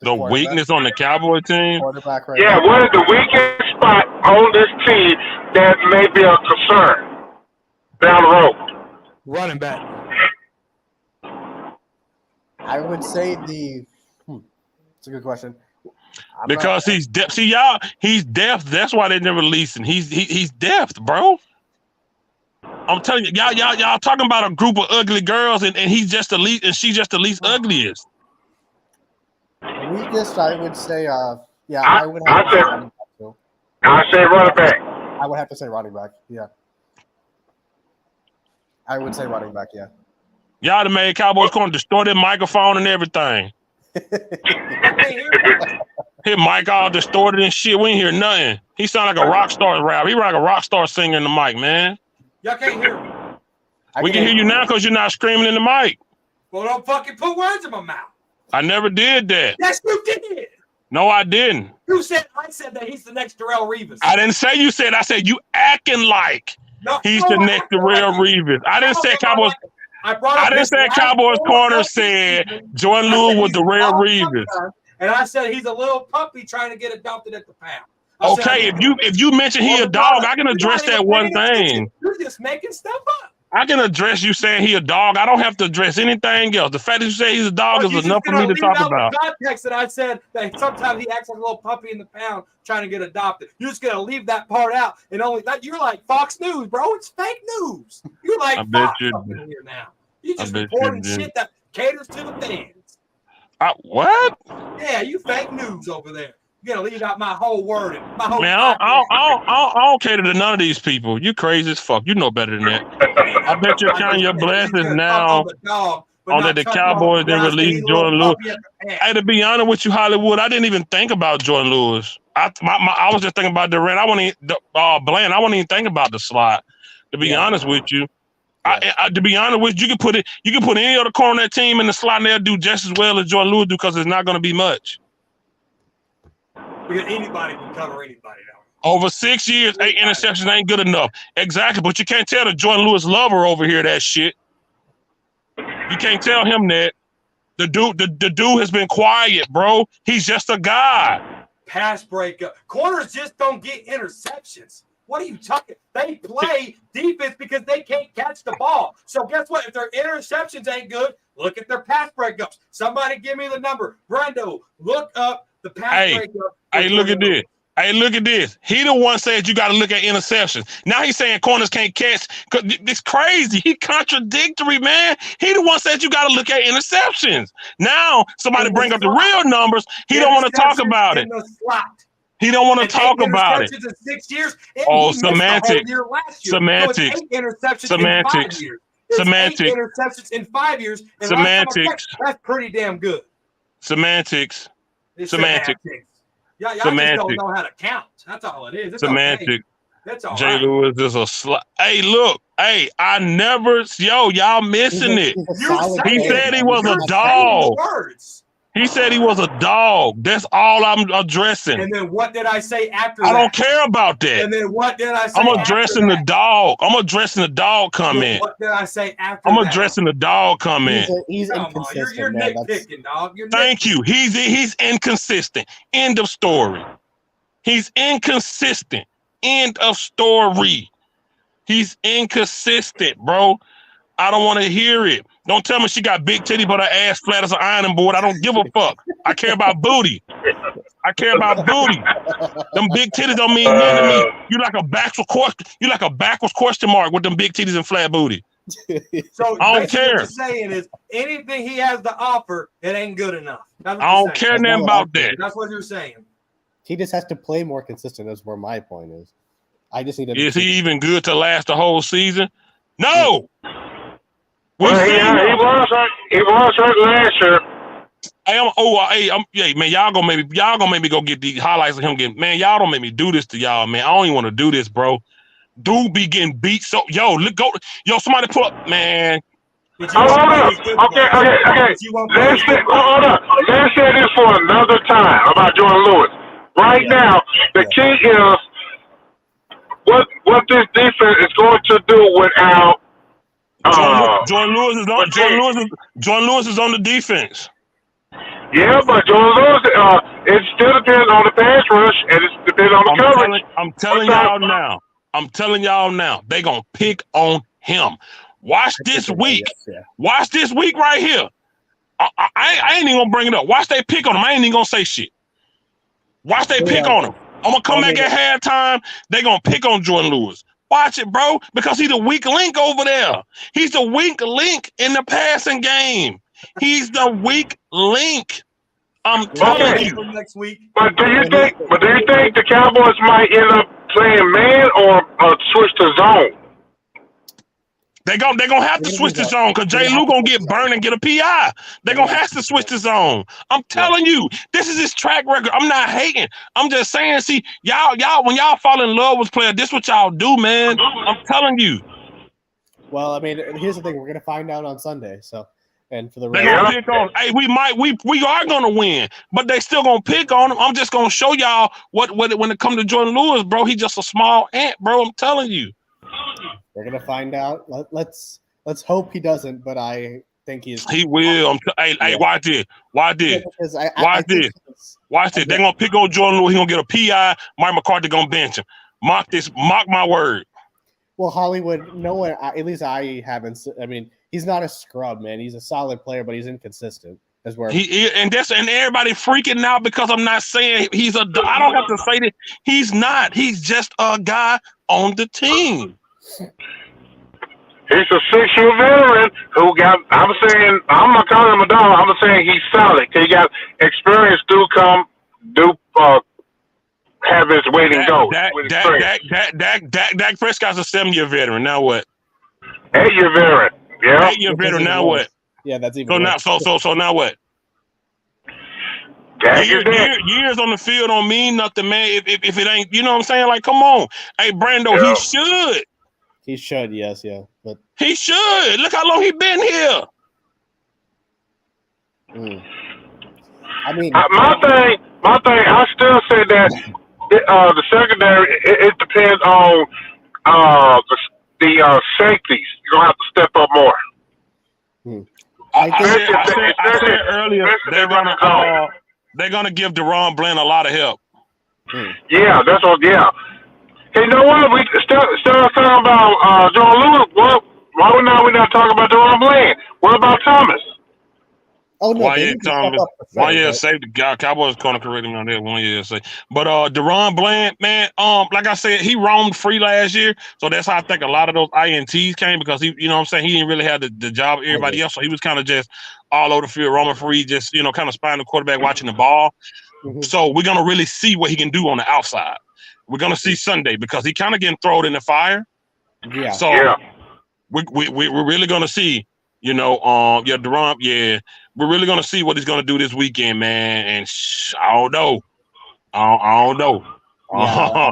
The weakness on the Cowboy team? What is the weakest spot on this team that may be a concern? down the road? Running back. I would say the. It's a good question. Because he's deaf. See, y'all, he's deaf. That's why they never release him. He's deaf, bro. I'm telling you, y'all talking about a group of ugly girls, and he's just the least, and she's just the least ugliest. Weakest, I would say, I would I have to say say- running back too. I say running back. I would have to say running back. Yeah. I would say running back. Yeah. Y'all done made Cowboys corner destroy their microphone and everything. His mic all distorted and shit. We ain't hear nothing. He sound like a rock star rap. He like a rock star singer in the mic, man. Y'all can't hear me. We can hear you now because you're not screaming in the mic. Well, don't fucking put words in my mouth. I never did that. Yes, you did. No, I didn't. I said that he's the next Darrell Revis. I didn't say you said. I said you acting like he's the next Darrell Revis. I didn't say Cowboys. I didn't say Cowboys corner said Jordan Lewis was Darrell Revis. And I said he's a little puppy trying to get adopted at the pound. Okay, if you mention he a dog, I can address that one thing. You're just making stuff up. I can address you saying he a dog. I don't have to address anything else. The fact that you say he's a dog is enough for me to talk about. The context that I said that sometimes he acts like a little puppy in the pound trying to get adopted. You're just gonna leave that part out and only that you're like Fox News, bro. It's fake news. You're like Fox up in here now. You just reporting shit that caters to the fans. What? Yeah, you fake news over there. You're gonna leave out my whole word. My whole Man, I don't cater to none of these people. You crazy as fuck. You know better than that. I bet you're counting your blessings now on that the Cowboys didn't release Jordan Lewis. Hey, to be honest with you, Hollywood, I didn't even think about Jordan Lewis. I was just thinking about Durant. I wasn't Bland. I wasn't even thinking about the slot. To be honest with you, to be honest with you, you can put any other corner on that team in the slot, and they'll do just as well as Jordan Lewis do because it's not going to be much. Because anybody can cover anybody now. Over 6 years, 8 interceptions ain't good enough. Exactly, but you can't tell the Jordan Lewis lover over here that shit. You can't tell him that. The dude has been quiet, bro. He's just a guy. Pass breakup. Corners just don't get interceptions. What are you talking? They play defense because they can't catch the ball. So guess what? If their interceptions ain't good, look at their pass breakups. Somebody give me the number. Brando, look up the pass breakup. Hey, look at this. Hey, look at this. He the one said you got to look at interceptions. Now he's saying corners can't catch. It's crazy. He contradictory, man. He the one said you got to look at interceptions. Now somebody bring up the real numbers. He don't want to talk about it. He don't want to talk about it. In 6 years. Oh, semantics. Semantics. Semantics. Semantics. Interceptions in 5 years. And Semantics. That's pretty damn good. Semantics. Semantics. Y'all just don't know how to count. That's all it is. It's semantics. Okay. That's all Jay right. Lewis is a slut. Hey, look. Hey, I never. Y'all missing it. He said he was a dog. He said he was a dog. That's all I'm addressing. And then what did I say after that? I don't care about that. And then what did I say I'm addressing the dog. I'm addressing the dog comment. What did I say after I'm that? addressing the dog comment. He's inconsistent. You're nitpicking, dog. Thank you. He's inconsistent. End of story. He's inconsistent. End of story. He's inconsistent, bro. I don't want to hear it. Don't tell me she got big titty but her ass flat as an ironing board. I don't give a fuck. I care about booty. I care about booty. Them big titties don't mean nothing to me. You like a backwards question mark with them big titties and flat booty. So I don't care. What you're saying is anything he has to offer, it ain't good enough. I don't care nothing about that. That's what you're saying. He just has to play more consistent. That's where my point is. I just need to. Is he even good to last the whole season? No. He was hurt last year. Man, y'all gonna make me go get the highlights of him getting. Man, y'all don't make me do this to y'all, man. I don't even want to do this, bro. Dude be getting beat. So, somebody pull up, man. Okay. Hold up. Let's say this for another time about Jordan Lewis. Right now, the key is what this defense is going to do without. Jordan Lewis is on the defense. Yeah, but Jordan Lewis, it still depends on the pass rush and it depends on the coverage. I'm telling y'all now. They gonna pick on him. Watch this week. Yes, yeah. Watch this week right here. I ain't even gonna bring it up. Watch they pick on him. I ain't even gonna say shit. Watch they pick on him. I'm gonna come back at halftime. They gonna pick on Jordan Lewis. Watch it, bro, because he's the weak link over there. He's the weak link in the passing game. He's the weak link. I'm telling you. Next week. But do you think the Cowboys might end up playing man or switch to zone? They're gonna have to switch the zone because Jay Lou gonna get burned and get a PI. They're gonna have to switch the zone. I'm telling you, this is his track record. I'm not hating. I'm just saying, see, y'all, when y'all fall in love with players, this what y'all do, man. I'm telling you. Well, I mean, here's the thing: we're gonna find out on Sunday. So, and for the They gonna pick on. Hey, we are gonna win, but they still gonna pick on him. I'm just gonna show y'all what when it comes to Jordan Lewis, bro. He's just a small ant, bro. I'm telling you. We're gonna find out. Let's hope he doesn't, but I think he will. Hey, watch this. Watch this. Watch this. They're gonna pick on Jordan Lewis. He's gonna get a PI. Mike McCarthy gonna bench him. Mock my word. Well, Hollywood, no one. At least I haven't. I mean, he's not a scrub, man. He's a solid player, but he's inconsistent. That's where and everybody freaking out because I'm not saying he's a. I don't have to say that he's not. He's just a guy on the team. He's a 6-year veteran who got. I'm not calling him a dog. I'm saying he's solid. He got experience. Have his weight and go. Dak Prescott's a 7-year veteran. Now what? 8-year veteran. Yeah. 8-year veteran. Now what? Yeah, that's even. So now what? Years on the field don't mean nothing, man. If it ain't, you know what I'm saying? Like, come on. Hey, Brando, he should. He should, yes, yeah. But he should. Look how long he been here. I mean, my thing. I still say that the secondary. It depends on the safeties. You're gonna have to step up more. I said earlier they're gonna give Deron Bland a lot of help. Yeah, that's what. Yeah. Hey, you know what? We still talking about Jordan Lewis. Why we not talking about Deron Bland? What about Thomas? Oh no, 1 year Thomas. 1 year safety guy. Cowboys corner corrected me on that 1 year safety. But Deron Bland, man, like I said, he roamed free last year, so that's how I think a lot of those INTs came because he, you know what I'm saying, he didn't really have the job of everybody else, so he was kind of just all over the field, roaming free, just kind of spying the quarterback, watching the ball. So we're gonna really see what he can do on the outside. We're gonna see Sunday because he kind of getting thrown in the fire. Yeah. So we're really gonna see, Deron. Yeah, we're really gonna see what he's gonna do this weekend, man. And I don't know. I don't know. Yeah,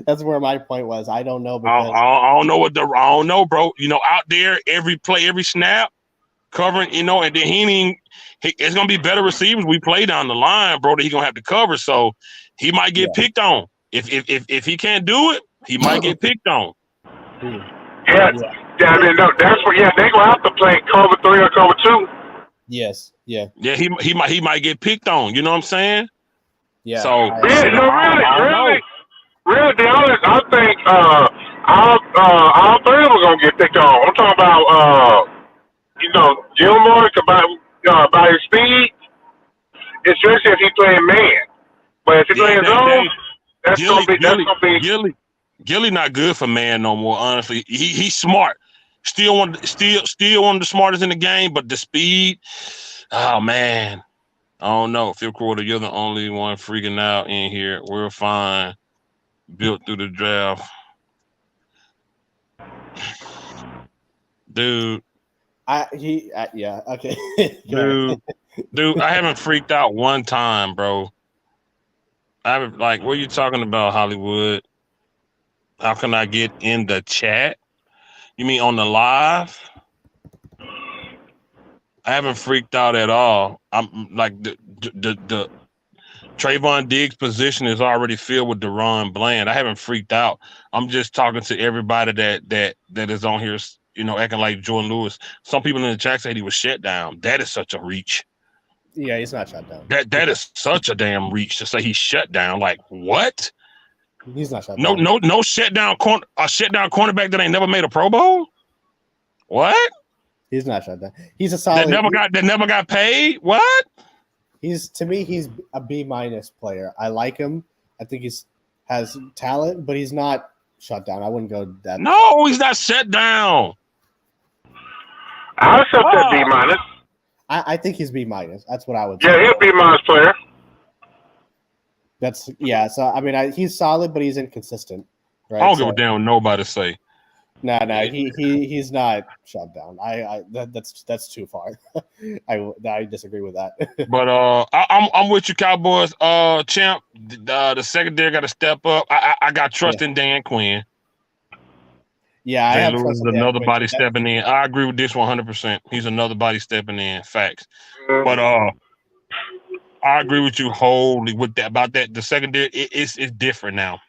that's where my point was. I don't know. Because I don't know I don't know, bro. Out there, every play, every snap, covering. And then it's gonna be better receivers we play down the line, bro. That he's gonna have to cover. So he might get picked on. If he can't do it, he might get picked on. Yeah, I mean, no, that's what. Yeah, they gonna have to play cover 3 or cover 2. Yes, yeah, yeah. He might get picked on. You know what I'm saying? Yeah. So really, be honest, I think all 3 of them gonna get picked on. I'm talking about Gilmore about his speed, especially if he playing man. But if he playing zone, that's gonna be. Gilly not good for man no more. Honestly, he's smart. Still one of the smartest in the game, but the speed. Oh man, I don't know. Fifth quarter, you're the only one freaking out in here. We're fine. Built through the draft, dude. Yeah, okay. dude, I haven't freaked out one time, bro. I haven't, what are you talking about, Hollywood? How can I get in the chat? You mean on the live? I haven't freaked out at all. I'm like the Trayvon Diggs position is already filled with Deron Bland. I haven't freaked out. I'm just talking to everybody that is on here, acting like Jordan Lewis. Some people in the chat said he was shut down. That is such a reach. Yeah, he's not shut down. That is such a damn reach to say he's shut down. Like, what? He's not shut No, down. no shutdown cornerback that ain't never made a Pro Bowl. What? He's not shut down. He's a solid. That never got paid. What? He's a B- player. I like him. I think has talent, but he's not shut down. I wouldn't go that. No, he's not shut down. I'll accept that B-. I think he's B-. That's what I would. Yeah, he's a B- player. So I mean, he's solid, but he's inconsistent. Right? I don't give a damn what nobody say. No, he's not shut down. That's too far. I disagree with that. But I'm with you, Cowboys. Champ, the secondary got to step up. I got trust in Dan Quinn. Yeah, I have trust in another body stepping in. I agree with this 100%. He's another body stepping in. Facts. But I agree with you wholly with that about that. The secondary it's different now.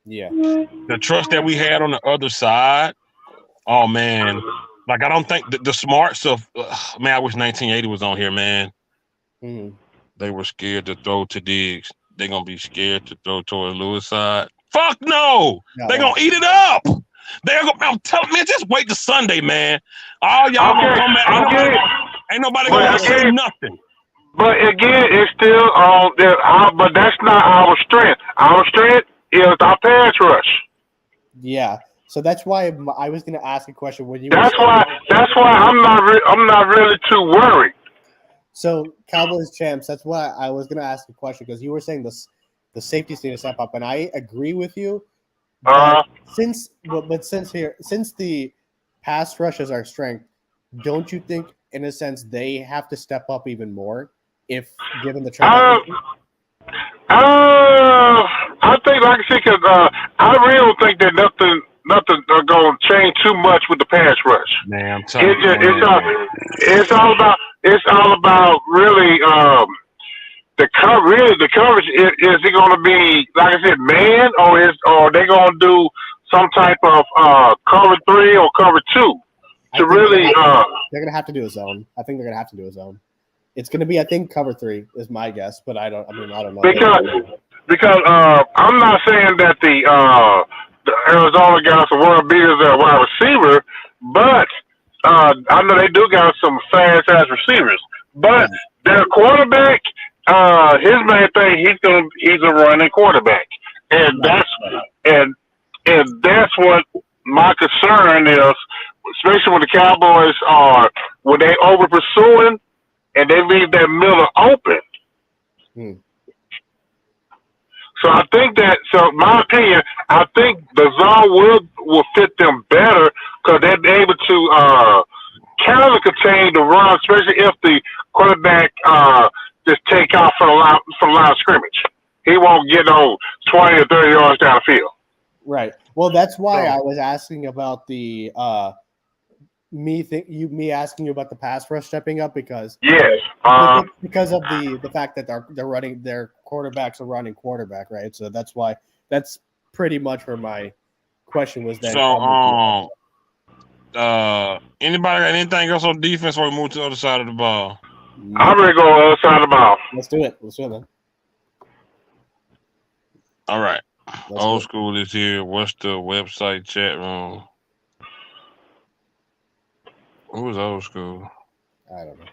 Yeah. The trust that we had on the other side. Oh man, like I don't think the smart stuff. Man, I wish 1980 was on here, man. Mm-hmm. They were scared to throw to Diggs. They're gonna be scared to throw toward Lewis side. Fuck no! They're gonna eat it up. I'm telling man, just wait till Sunday, man. All y'all gonna come back. Ain't nobody gonna say nothing. But again, it's still on there. But that's not our strength. Our strength is our pass rush. Yeah. So that's why I was going to ask a question when you. That's why I'm not really too worried. So Cowboys champs. That's why I was going to ask a question because you were saying the safeties need to step up, and I agree with you. Since the pass rush is our strength, don't you think in a sense they have to step up even more if given the trade? I think, like I said, because I really don't think that nothing going to change too much with the pass rush. Man, I'm telling you, it's all about really the coverage. Really, the coverage is it going to be like I said, man, or are they going to do some type of cover 3 or cover 2 to really? They're going to have to do a zone. I think they're going to have to do a zone. It's going to be, I think, cover 3 is my guess, but I don't know. Because I'm not saying that the Arizona got some world beaters at wide receiver, but I know they do got some fast ass receivers. But their quarterback, his main thing, he's a running quarterback, and that's what my concern is, especially when the Cowboys when they over pursuing and they leave that middle open. So I think my opinion, I think the zone will fit them better because they're able to kind of contain the run, especially if the quarterback just take off from the line of scrimmage. He won't get on 20 or 30 yards down the field. Right. Well, that's why I was asking about the me asking you about the pass rush stepping up because because of the fact that they're running their quarterback's a running quarterback, right? So that's pretty much where my question was. Then anybody got anything else on defense or we move to the other side of the ball? I'm ready to go on the other side of the ball. Let's do it, man. All right. Old school is here. What's the website chat room? Who's old school? I don't know.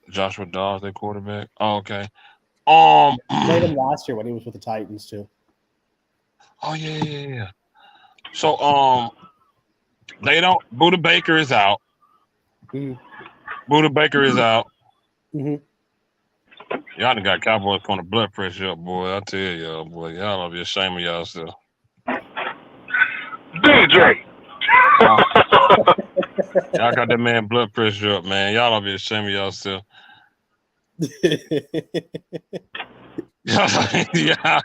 Joshua Dawes, their quarterback. Oh, okay. Played him last year when he was with the Titans too. Oh yeah. So Buda Baker is out. Buda Baker is out. Mm-hmm. Y'all done got Cowboys on the blood pressure up, boy. I tell y'all, boy, y'all ought to be ashamed of y'allself. DJ. Y'all got that man blood pressure up, man. Y'all ought to be ashamed of y'allself. Yeah.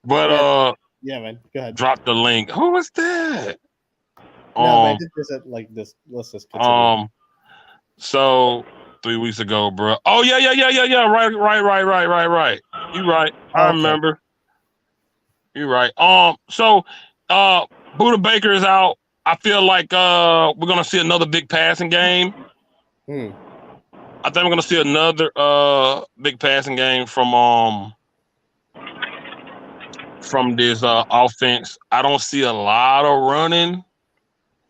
But yeah, man. Go ahead. Drop the link. Who was that? No, man, just like this. Let's just continue. So 3 weeks ago, bro. Oh yeah. Right. You right. I remember. You right. So Buda Baker is out. I feel like we're gonna see another big passing game. I think we're gonna see another big passing game from this offense. I don't see a lot of running.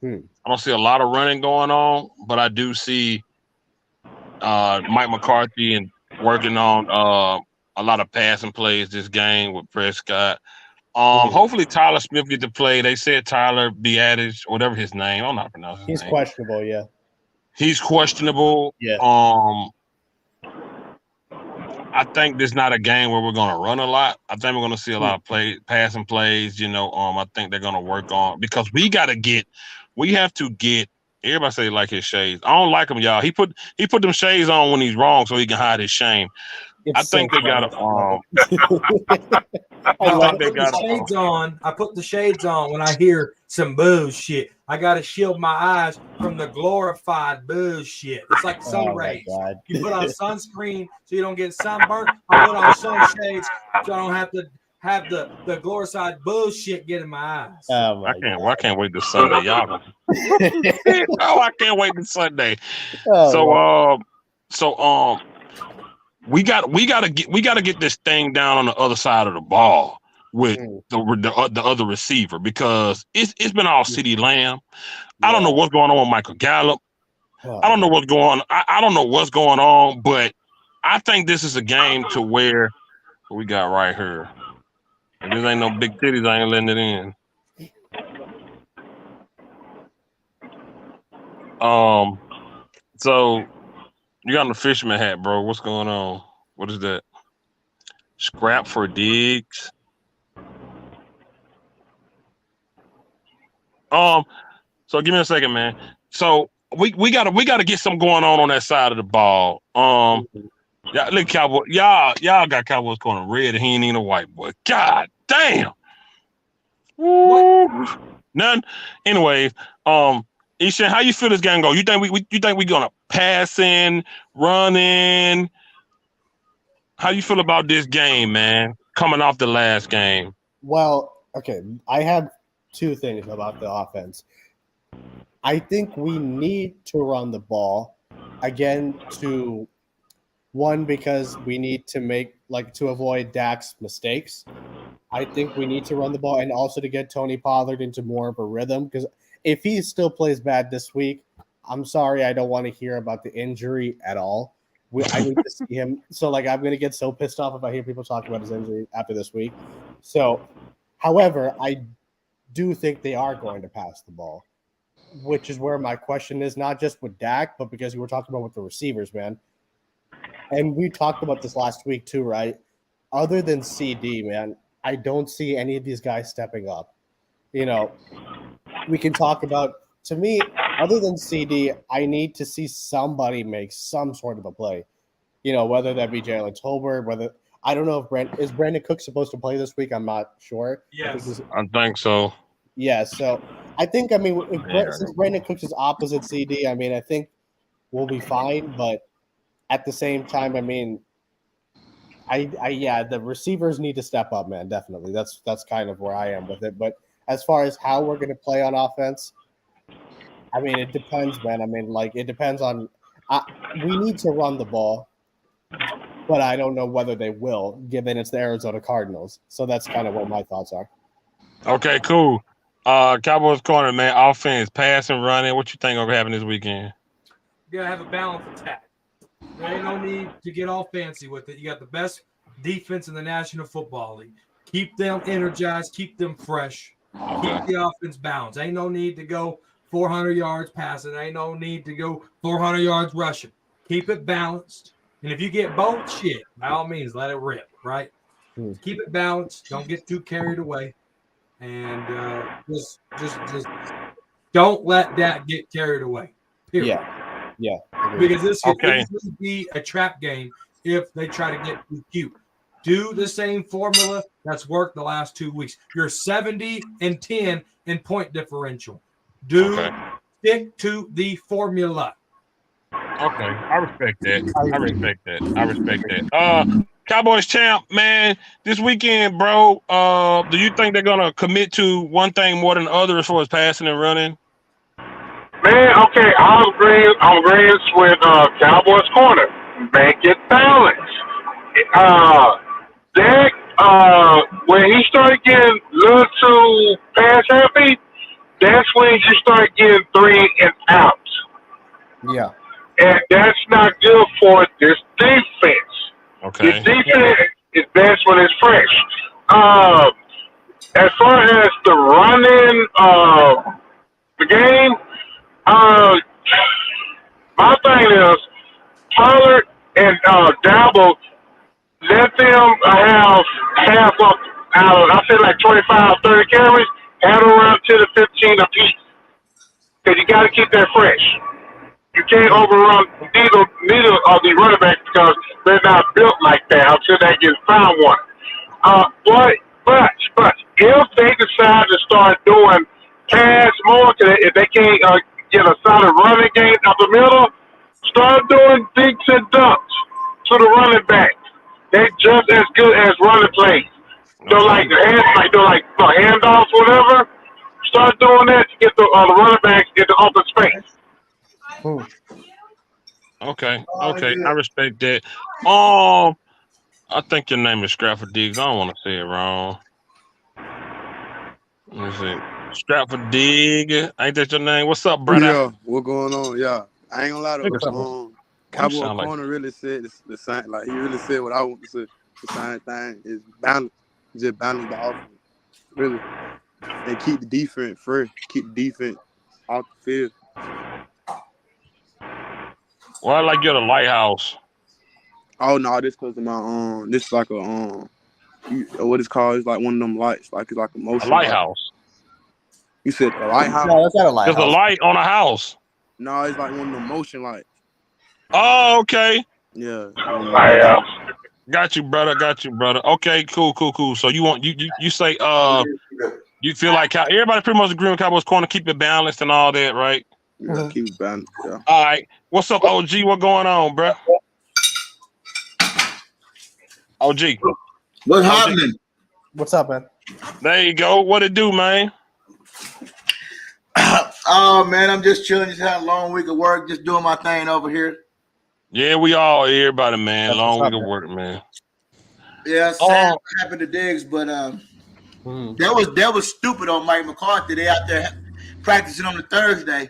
I don't see a lot of running going on, but I do see Mike McCarthy and working on a lot of passing plays this game with Prescott. Hopefully Tyler Smith get to play. They said Tyler Biadasz, whatever his name. I don't know how to pronounce his name. He's questionable, yeah. He's questionable. Yeah. I think this is not a game where we're going to run a lot. I think we're going to see a lot of passing plays. I think they're going to work on because we have to get. Everybody say like his shades. I don't like him, y'all. He put them shades on when he's wrong so he can hide his shame. I think they got to. I put the shades on. I put the shades on when I hear some bullshit. I got to shield my eyes from the glorified bullshit. It's like sun rays. You put on sunscreen so you don't get sunburned. I put on sunshades so I don't have to have the glorified bullshit get in my eyes. I can't wait till Sunday, y'all. I can't wait till Sunday. We got to get this thing down on the other side of the ball with the other receiver because it's been all CeeDee Lamb. I don't know what's going on with Michael Gallup. I don't know what's going on. I don't know what's going on, but I think this is a game to where we got right here. If this ain't no big titties, I ain't letting it in. So you got on the fisherman hat, bro. What's going on? What is that? Scrap for Diggs. So give me a second, man. So we gotta get something going on that side of the ball. Yeah, look, Cowboy, y'all got Cowboys calling red, and he ain't even a white boy. God damn. What? None. Anyway, Ishan, how you feel this game go? You think we gonna pass in, run in? How you feel about this game, man? Coming off the last game. Well, okay, I have two things about the offense. I think we need to run the ball again because we need to to avoid Dak's mistakes. I think we need to run the ball and also to get Tony Pollard into more of a rhythm because if he still plays bad this week, I'm sorry, I don't want to hear about the injury at all. I need to see him. So, I'm going to get so pissed off if I hear people talking about his injury after this week. So, however, I do think they are going to pass the ball, which is where my question is, not just with Dak, but because we were talking about with the receivers, man. And we talked about this last week too, right? Other than CD, man, I don't see any of these guys stepping up. We can talk about, to me, other than CD, I need to see somebody make some sort of a play. Whether that be Jalen Tolbert, I don't know if is Brandon Cook supposed to play this week? I'm not sure. Yes. I think so. Yeah, so I think, since Brandon Cook's is opposite CD, I think we'll be fine. But at the same time, the receivers need to step up, man. Definitely. That's kind of where I am with it. But as far as how we're going to play on offense, it depends, man. It depends on we need to run the ball, but I don't know whether they will, given it's the Arizona Cardinals. So that's kind of what my thoughts are. Okay, cool. Cowboys corner, man. Offense, passing, running. What you think will happen this weekend? You gotta have a balanced attack. There ain't no need to get all fancy with it. You got the best defense in the National Football League. Keep them energized. Keep them fresh. Keep the offense balanced. Ain't no need to go 400 yards passing. Ain't no need to go 400 yards rushing. Keep it balanced. And if you get both, shit, by all means, let it rip, right? Keep it balanced. Don't get too carried away. And just don't let that get carried away. Period. Yeah. Because this could easily be a trap game if they try to get too cute. Do the same formula that's worked the last 2 weeks. You're 70-10 in point differential. Stick to the formula. Okay, I respect that. Cowboys champ, man. This weekend, bro. Do you think they're gonna commit to one thing more than the other as far as passing and running? Man, Man, okay, I'm agreeing with Cowboys corner. Make it balanced. Dak, when he started getting a little too pass happy, that's when you start getting 3 and outs. Yeah. And that's not good for this defense. Your Okay. defense is best when it's fresh. As far as the running the game, uh, my thing is Pollard and Dabble let them have half up out of, I say like 25, 30 carries, add around 10 to 15 apiece. Because you got to keep that fresh. You can't overrun neither of the running backs because they're not built like that until they can find one. But if they decide to start doing pass more, if they can't get a solid running game up the middle, start doing dinks and dumps to the running backs. They're just as good as running plays. So like handoffs, whatever. Start doing that to get the running backs into open space. Okay. I respect that. I think your name is Stratford Diggs. I don't want to say it wrong. Let me see. Stratford Diggs. Ain't that your name? What's up, brother? Yeah, what going on? Yeah, I ain't gonna lie What's up, to Cowboy sound like- Corner really said the same. Like he really said what I want to say. The same thing is balance, just balance the offense, really, and keep the defense fresh. Keep the defense off the field. Well, I like you're the lighthouse. Oh no, this cause of my this is like a what it's called? It's like one of them lights. Like it's like a A motion light. lighthouse. You said a lighthouse? No, that's not a There's lighthouse. a light on a house. No, it's like one of them motion lights. Oh, okay. Yeah. Got you, brother. Okay, cool. So you want you say you feel like everybody pretty much agree with Cowboys corner, keep it balanced and all that, right? Yeah, keep it balanced. Yeah. All right. What's up, OG? What going on, bro? OG. What's happening? What's up, man? There you go. What it do, man? Oh man, I'm just chilling. Just had a long week of work. Just doing my thing over here. Yeah, we all everybody, man. That's Long what's week up, of work, man. Yeah, sad what happened to Diggs, but that was stupid on Mike McCarthy. They out there practicing on the Thursday.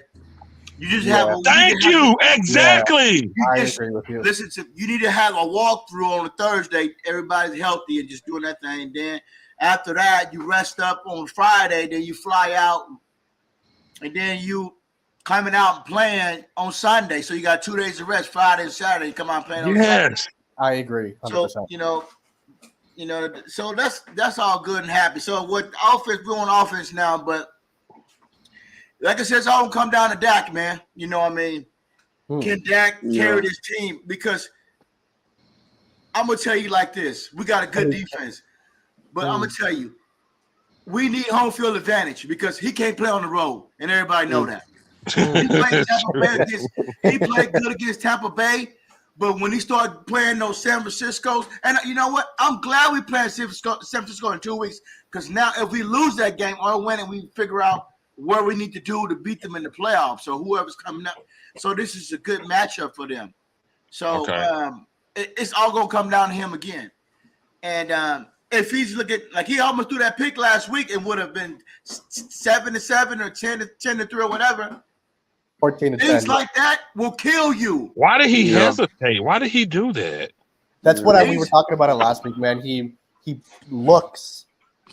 You just have a Thank you. Exactly. I agree with you. Listen to you need to have a walkthrough on a Thursday. Everybody's healthy and just doing that thing. And then after that, you rest up on Friday. Then you fly out, and then you coming out and playing on Sunday. So you got 2 days of rest, Friday and Saturday. You come out and playing on Sunday. Yes. I agree. 100%. So so that's all good and happy. So what offense? We're on offense now, but like I said, it's all gonna come down to Dak, man. You know what I mean? Can Dak carry this team? Because I'm gonna tell you like this: we got a good defense, but I'm gonna tell you, we need home field advantage because he can't play on the road, and everybody know that. He played good against Tampa Bay. But when he started playing those San Francisco's, and you know what? I'm glad we playing San Francisco in 2 weeks because now if we lose that game or win it, we figure out what we need to do to beat them in the playoffs. So whoever's coming up. So this is a good matchup for them. So it's all going to come down to him again. And if he's looking like he almost threw that pick last week, it would have been 7-7 or 10-3 or whatever. 14-10. Things like that will kill you. Why did he hesitate? Why did he do that? That's what we were talking about it last week, man. He looks.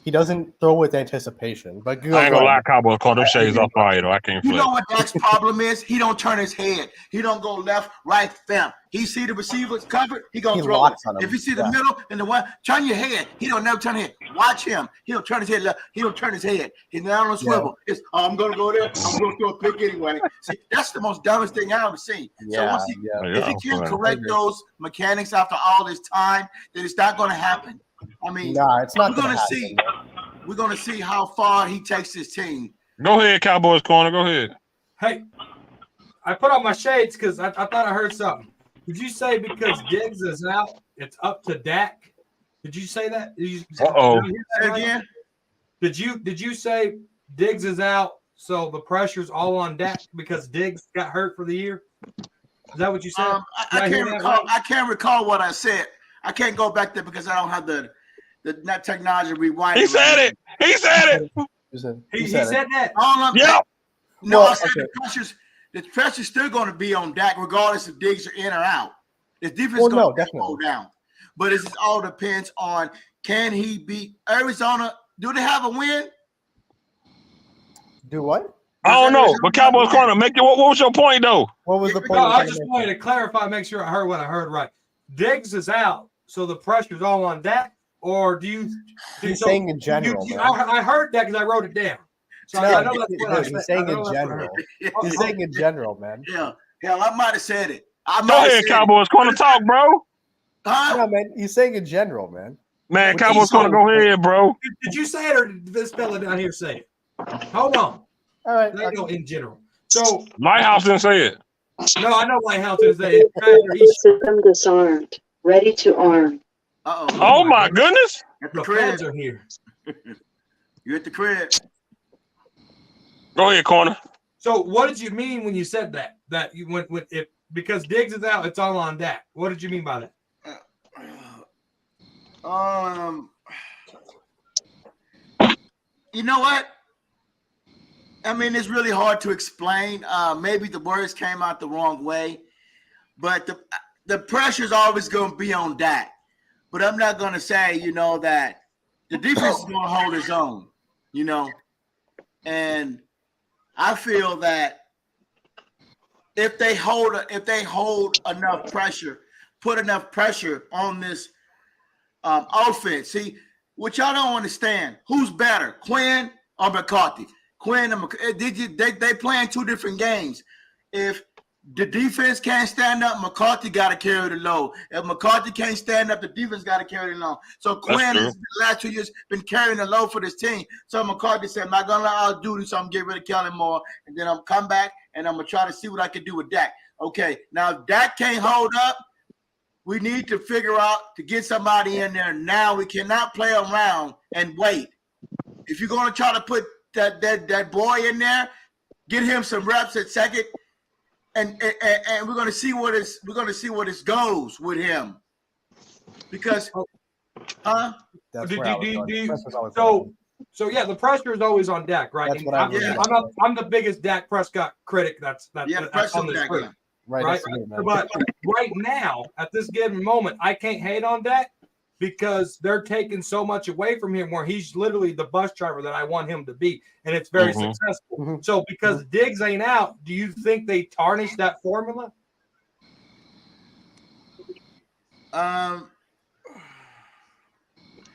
He doesn't throw with anticipation. But I ain't gonna lie, Cowboy caught them shades off fire though. I can't. You know what Dak's problem is? He don't turn his head. He don't go left, right, bam. He see the receivers covered. He gonna throw it. If you see the middle and the one, turn your head. He don't never turn his head. Watch him. He don't turn his head left. He don't turn his head. He's not on a swivel. It's I'm gonna go there. I'm gonna throw a pick anyway. See, that's the most dumbest thing I ever seen. So once if he can't correct those mechanics after all this time, then it's not gonna happen. I mean, it's not. We're gonna see how far he takes his team. Go ahead, Cowboys corner. Go ahead. Hey, I put on my shades because I thought I heard something. Did you say because Diggs is out, it's up to Dak? Did you say that? Say again? Did you say Diggs is out so the pressure's all on Dak because Diggs got hurt for the year. Is that what you said? I can't recall. Right? I can't recall what I said. I can't go back there because I don't have the that technology rewind. He said it. He said it. He said that. Yeah. No, I said the pressure's still going to be on Dak regardless if Diggs are in or out. The defense is going to go down. But it all depends on can he beat Arizona? Do they have a win? Do what? I don't know. But Cowboys corner, make it. What was your point though? What was the point? No, I just wanted to clarify, make sure I heard what I heard right. Diggs is out, so the pressure's all on Dak, or do you? He's saying in general. I heard that because I wrote it down. So no, I know that's what I said. He's saying in general. He's saying in general, man. Yeah, hell, I might have said it. Go ahead, Cowboys corner, talk, bro. Huh? No, man. He's saying in general, man. Man, Cowboys corner, go ahead, bro. Did you say it, or did this fella down here say it? Hold on. All right. I know in general. So Lighthouse didn't say it. No, I know Lighthouse didn't say it. System disarmed. Ready to arm. Uh-oh. Oh my goodness. The cribs are here. You're at the crib. Go ahead, corner. So what did you mean when you said that? That you went with it because Diggs is out, it's all on Dak. What did you mean by that? You know what? I mean, it's really hard to explain. Maybe the words came out the wrong way, but the pressure's always going to be on Dak. But I'm not going to say, that the defense is going to hold its own, and I feel that if they hold enough pressure, put enough pressure on this offense. See, what y'all don't understand, who's better, Quinn or McCarthy? Quinn and they playing two different games. If the defense can't stand up, McCarthy got to carry the load. If McCarthy can't stand up, the defense got to carry the load. So Quinn has the last 2 years been carrying the load for this team. So McCarthy said, I'm not going to let out duty, so I'm getting rid of Kellen Moore. And then I'm come back, and I'm going to try to see what I can do with Dak. Okay, now if Dak can't hold up, we need to figure out to get somebody in there now. We cannot play around and wait. If you're going to try to put that boy in there, get him some reps at second, and we're going to see what it goes with him. Because, That's So yeah, the pressure is always on Dak, right? That's what I'm the biggest Dak Prescott critic. That's on this group. Right. But right now, at this given moment, I can't hate on Dak because they're taking so much away from him where he's literally the bus driver that I want him to be. And it's very successful. So because Diggs ain't out, do you think they tarnish that formula?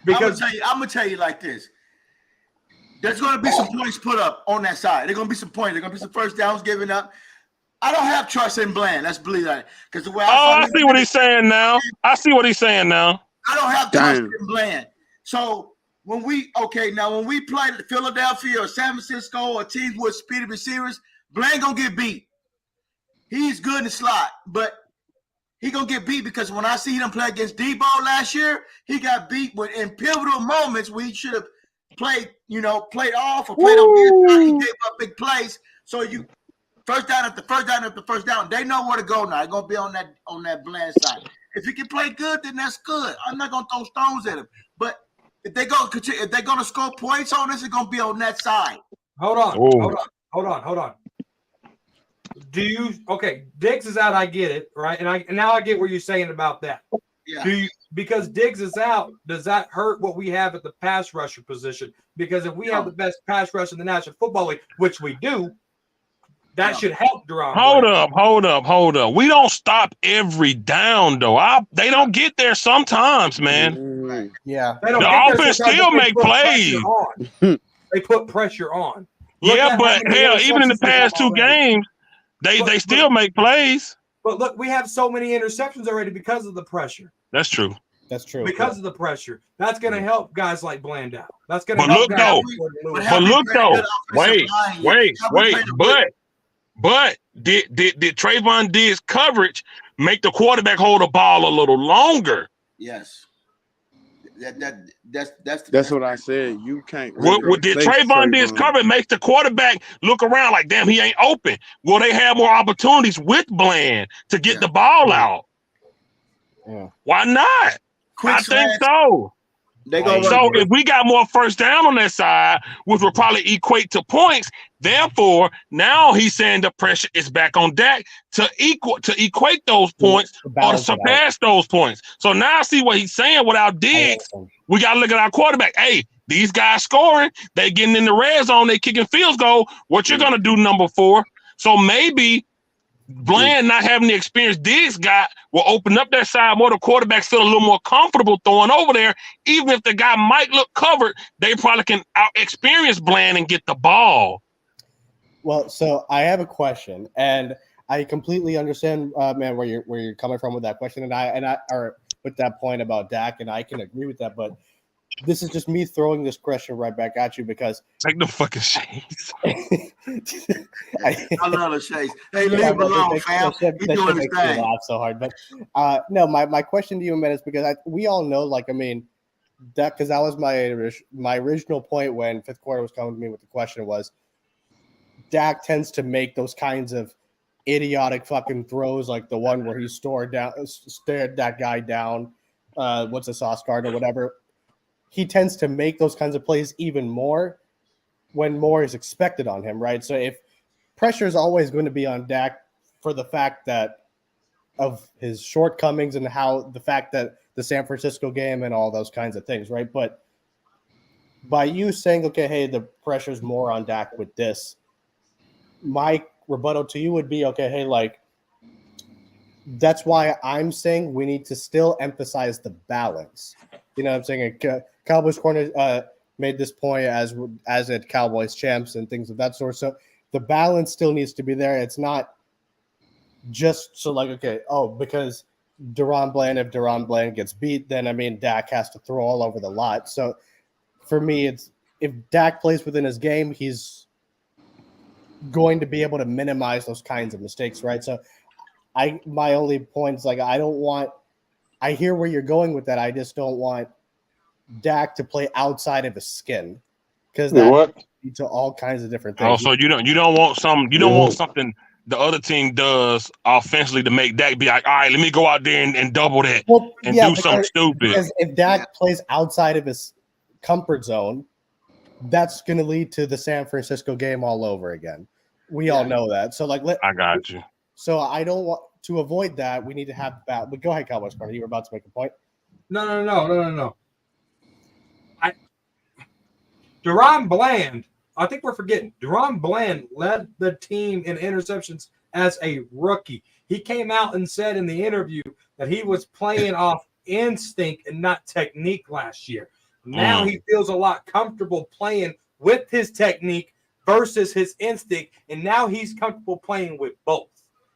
Because I'm gonna tell you like this. There's gonna be some points put up on that side. There's gonna be some points. There's gonna be some first downs given up. I don't have trust in Bland. Let's believe that. Because the way I see what he's saying now. I don't have trust in Bland. So when we play Philadelphia or San Francisco or teams with speedy receivers, Bland gonna get beat. He's good in the slot, but he gonna get beat because when I see him play against Debo last year, he got beat in pivotal moments where he should have played off or played on his side. He gave up big plays. So first down after first down. They know where to go now. They're gonna be on that Bland side. If he can play good, then that's good. I'm not gonna throw stones at him. But if they're gonna score points on us, it's gonna be on that side. Hold on. Diggs is out, I get it, right? And now I get what you're saying about that. Yeah. Because Diggs is out, does that hurt what we have at the pass rusher position? Because if we have the best pass rush in the National Football League, which we do, that should help Duran. Hold up. We don't stop every down, though. They don't get there sometimes, man. Yeah. The offense still make plays. They put pressure on. But hell, even in the past two games, they still make plays. But look, we have so many interceptions already because of the pressure. That's true. Because of the pressure. That's going to help guys like Bland out. That's going to help. But did Trayvon Diggs' coverage make the quarterback hold the ball a little longer? Yes. That's what I said. You can't What really did replace Trayvon did cover? It makes the quarterback look around like, damn, he ain't open. Will they have more opportunities with Bland to get the ball out? Yeah. Why not? Quick I think slants. so. They gonna So run. if we got more first down on that side, which will probably equate to points, therefore now he's saying the pressure is back on Dak to equate those points or to surpass those points. So now I see what he's saying without Diggs. We gotta look at our quarterback. Hey, these guys scoring, they getting in the red zone, they kicking field goal. What you're gonna do, number 4? So maybe Bland not having the experience Diggs got will open up that side more. The quarterbacks feel a little more comfortable throwing over there. Even if the guy might look covered, they probably can out-experience Bland and get the ball. Well, so I have a question, and I completely understand, man, where you're coming from with that question, and I or with that point about Dak, and I can agree with that, but this is just me throwing this question right back at you because take the fucking shades. I love the shades. Hey, leave him alone, fam. He's doing his thing. Laugh so hard, but no, my question to you, man, is because we all know, like, I mean, that because that was my original point when fifth quarter was coming to me with the question was, Dak tends to make those kinds of idiotic fucking throws, like the one where he stared that guy down. What's a Sauce Gardner, whatever. He tends to make those kinds of plays even more when more is expected on him, right? So if pressure is always going to be on Dak for the fact that of his shortcomings and the fact that the San Francisco game and all those kinds of things, right? But by you saying, okay, hey, the pressure's more on Dak with this, my rebuttal to you would be, okay, hey, like, that's why I'm saying we need to still emphasize the balance. You know what I'm saying? Cowboys corner made this point as at Cowboys champs and things of that sort. So the balance still needs to be there. It's not just so like, okay, because if Deron Bland gets beat, then I mean Dak has to throw all over the lot. So for me, it's if Dak plays within his game, he's going to be able to minimize those kinds of mistakes, right? So my only point is like I hear where you're going with that. I just don't want Dak to play outside of his skin because that leads to all kinds of different things. Also, you don't want something the other team does offensively to make Dak be like, all right, let me go out there and double that and do something stupid. Because if Dak plays outside of his comfort zone, that's going to lead to the San Francisco game all over again. We all know that. So like, I got you. So I don't want to avoid that. We need to have that. But go ahead, Cowboys corner. You were about to make a point. No. Deron Bland, I think we're forgetting. Deron Bland led the team in interceptions as a rookie. He came out and said in the interview that he was playing off instinct and not technique last year. Now he feels a lot comfortable playing with his technique versus his instinct, and now he's comfortable playing with both.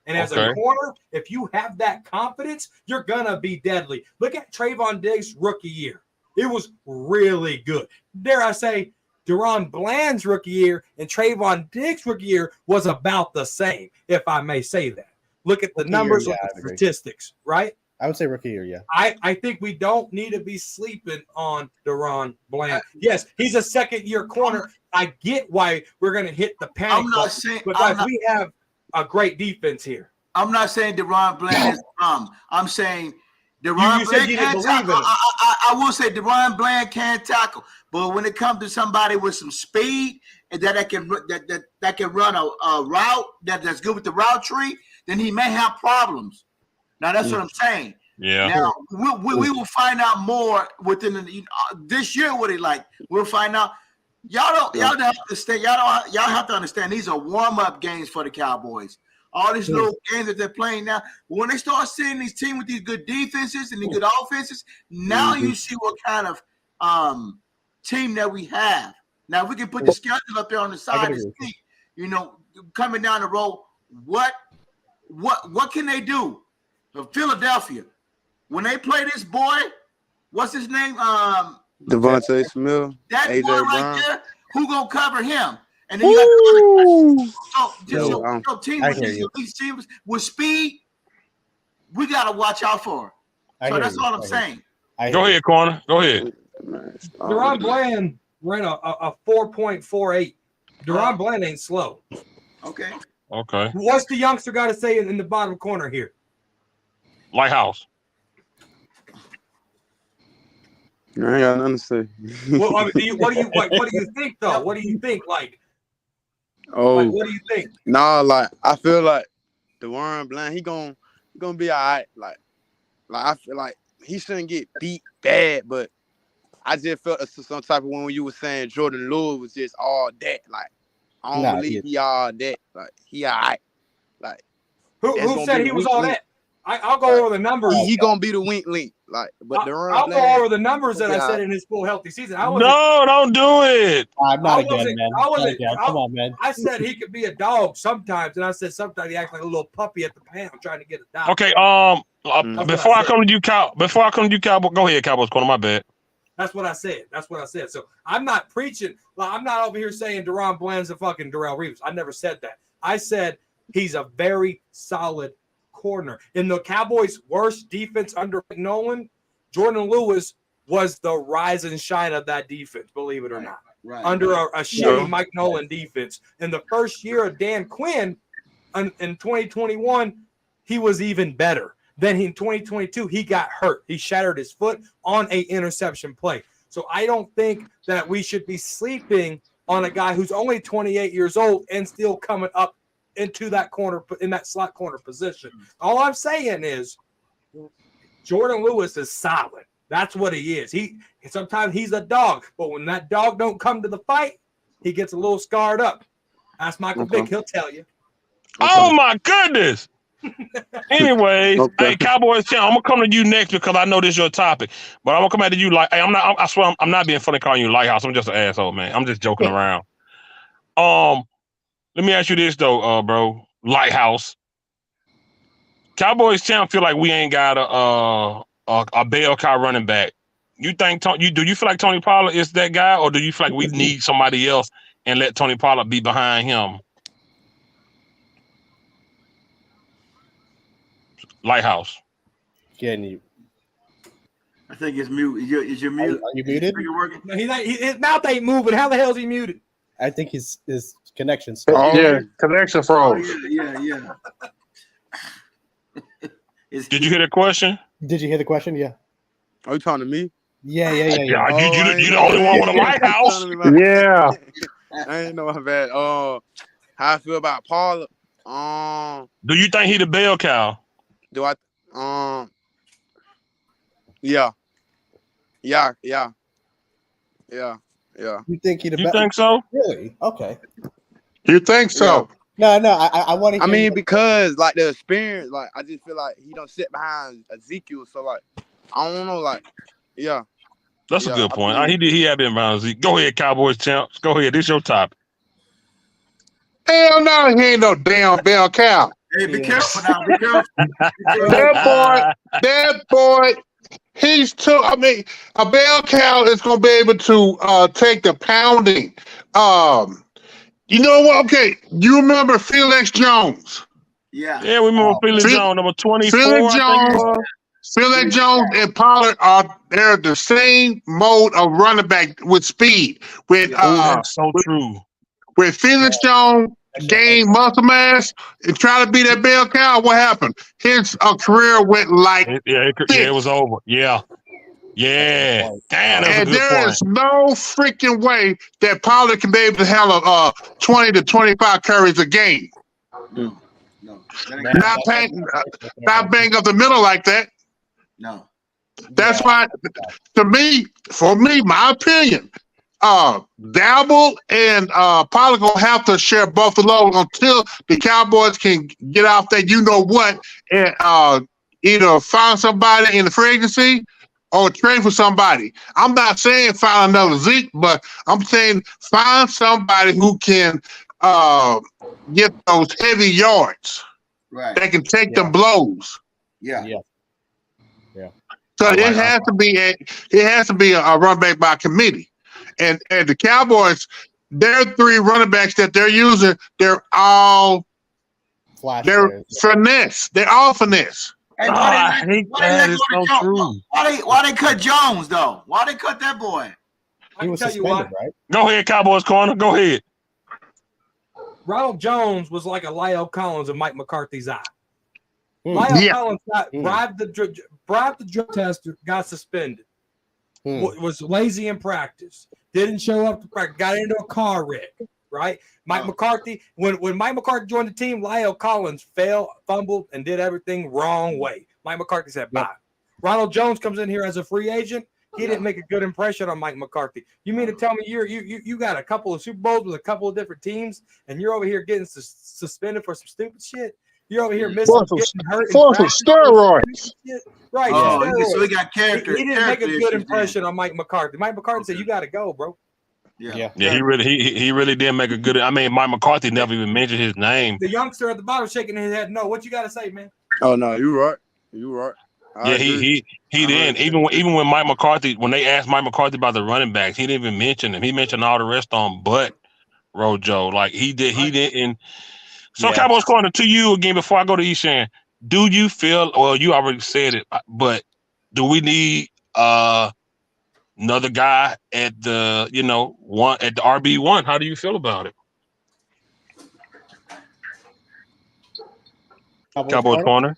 And as a corner, if you have that confidence, you're going to be deadly. Look at Trayvon Diggs' rookie year. It was really good. Dare I say, Deron Bland's rookie year and Trayvon Diggs' rookie year was about the same, if I may say that. Look at the numbers, look at the statistics, right? I would say rookie year, yeah. I think we don't need to be sleeping on Deron Bland. Yes, he's a second-year corner. I get why we're going to hit the panic button because we have a great defense here. I'm not saying Deron Bland is dumb. I'm saying Deron Bland can't tackle. I will say Deron Bland can tackle, but when it comes to somebody with some speed and that can run a route that's good with the route tree, then he may have problems. Now that's what I'm saying. Yeah. Now we will find out more within this year what he like. We'll find out. Y'all have to understand these are warm-up games for the Cowboys. All these little games that they're playing now. When they start seeing these teams with these good defenses and these good offenses, now you see what kind of team that we have. Now we can put the schedule up there on the side and see, coming down the road, what can they do? Philadelphia, when they play this boy, what's his name? Devontae Smith, that AJ boy right Brown. there, who gonna cover him? And then you got teams with speed, we gotta watch out for. So that's all I'm saying. Go ahead, corner. Go ahead. Deron Bland ran a 4.48. Deron Bland ain't slow. Okay. Okay. What's the youngster got to say in the bottom corner here? Lighthouse. I ain't got nothing to say. Well, I mean, what do you think though? What do you think? Like Oh, what do you think? nah, like I feel like DeWarren Bland, he gonna be all right. Like I feel like he shouldn't get beat bad, but I just felt some type of when you were saying Jordan Lewis was just all that. Like I don't believe he all that. Like he all right. Like who said he was all that? I'll go over the numbers. He gonna be the weak link. Like, but I'll go over the numbers that I said in his full healthy season. No, don't do it. I'm not again, man. Come on, man. I said he could be a dog sometimes, and I said sometimes he acts like a little puppy at the pound trying to get a dog. Okay. Before I come to you, Cowboy. Go ahead, Cowboys corner. My bad. That's what I said. So I'm not preaching. Like, I'm not over here saying Deron Bland's a fucking Darrelle Reeves. I never said that. I said he's a very solid corner. In the Cowboys' worst defense under Nolan, Jordan Lewis was the rise and shine of that defense, believe it or not. Right. Under a shitty Mike Nolan defense. In the first year of Dan Quinn in 2021, he was even better. Then in 2022, he got hurt. He shattered his foot on an interception play. So I don't think that we should be sleeping on a guy who's only 28 years old and still coming up into that corner, in that slot corner position. All I'm saying is Jordan Lewis is solid. That's what he is. Sometimes he's a dog, but when that dog don't come to the fight, he gets a little scarred up. Ask Michael Vick, he'll tell you. Oh my goodness. Anyway, hey Cowboys Channel, I'm gonna come to you next because I know this is your topic. But I'm gonna come at you like, hey, I swear I'm not being funny calling you Lighthouse. I'm just an asshole, man. I'm just joking around. Let me ask you this though, bro. Lighthouse. Cowboys Channel feel like we ain't got a bell cow running back. You think do you feel like Tony Pollard is that guy, or do you feel like we need somebody else and let Tony Pollard be behind him? Lighthouse. Can you? I think it's mute. Is your mute? Are you muted? No, his mouth ain't moving. How the hell is he muted? I think his connection's. Yeah, connection froze. Yeah. Did you hear the question? Did you hear the question? Yeah. Are you talking to me? Yeah. You the only one with a Lighthouse. Yeah. I ain't know how bad. How I feel about Pollard. Do you think he the bell cow? Do I? Yeah. You think he'd? You think so? Really? Okay. You think so? No. I want to. I mean, because like the experience, like I just feel like he don't sit behind Ezekiel, so like I don't know, like yeah. That's a good point. He had been behind Ezekiel. Go ahead, Cowboys champs. Go ahead. This your topic. Hell no, he ain't no damn bell cow. Hey, be careful now. Be careful. That boy, he's too. I mean, a bell cow is gonna be able to take the pounding. You know what? Okay, you remember Felix Jones? Yeah, we remember Felix Jones, number 24. Felix Jones and Pollard they're the same mode of running back with speed. That's so true. When Felix Jones gained muscle mass and tried to be that bell cow, what happened? His career went like it was over. Yeah. Damn, that's and a good there point. is no freaking way that Pollard can be able to handle 20 to 25 carries a game. No. Not bang up the middle like that. No. That's why, for me, my opinion, Dabble and Pollard gonna have to share both the load until the Cowboys can get off that you know what and either find somebody in the free agency or trade for somebody. I'm not saying find another Zeke, but I'm saying find somebody who can get those heavy yards. Right. That can take them blows. Yeah. So it has to be a run back by committee. And the Cowboys, their three running backs that they're using, they're all finesse. They're all finesse. Hey, I hate why they that. let It's go so to Jones? true. Why they cut Jones though? Why they cut that boy? I He can was tell you why. suspended, right? Go ahead, Cowboys corner. Go ahead. Ronald Jones was like a Lyle Collins of Mike McCarthy's eye. Hmm. Lyle Yeah. Collins got Hmm. bribed the drug tester, got suspended. Was lazy in practice, didn't show up to practice, got into a car wreck, right? Mike McCarthy, when Mike McCarthy joined the team, Lyle Collins fumbled, and did everything wrong way. Mike McCarthy said, bye. Ronald Jones comes in here as a free agent. He didn't make a good impression on Mike McCarthy. You mean to tell me you got a couple of Super Bowls with a couple of different teams, and you're over here getting suspended for some stupid shit? You're over here missing, getting hurt, for some steroids. Right? Oh, so he got character. He didn't make a good impression on Mike McCarthy. Mike McCarthy said, "You got to go, bro." Yeah. He really did make a good. I mean, Mike McCarthy never even mentioned his name. The youngster at the bottom shaking his head. No, what you got to say, man? Oh no, you right. You right. Yeah, he didn't. Even when Mike McCarthy, when they asked Mike McCarthy about the running backs, he didn't even mention him. He mentioned all the rest of them, but Rojo, like he did. He didn't. So Cowboys corner to you again before I go to Eshan. Do you feel? Well, you already said it, but do we need another guy at the one at the RB1? How do you feel about it? Cowboys corner.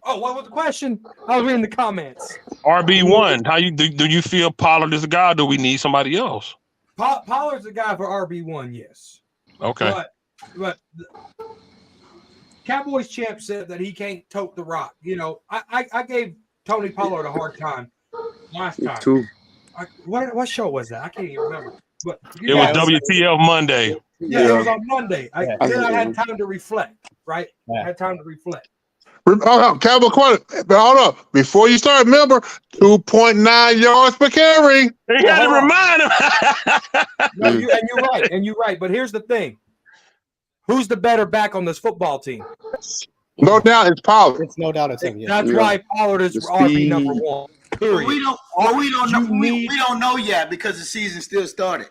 Oh, what was the question? I was reading the comments. RB1. How do you feel Pollard is a guy? Or do we need somebody else? Pollard's a guy for RB1, yes. Okay. But Cowboys champ said that he can't tote the rock. I gave Tony Pollard a hard time last time. Too. What show was that? I can't even remember. But it was WTF Monday. Yeah, it was on Monday. I had time to reflect, right? I had time to reflect. Cowboy corner. Hold up. Before you start, remember 2.9 yards per carry. You got to remind him. No, you're right. But here's the thing: who's the better back on this football team? No doubt, it's Pollard. It's no doubt it's him. Yeah. That's why Pollard is RB number one. Period. We don't know yet because the season still started.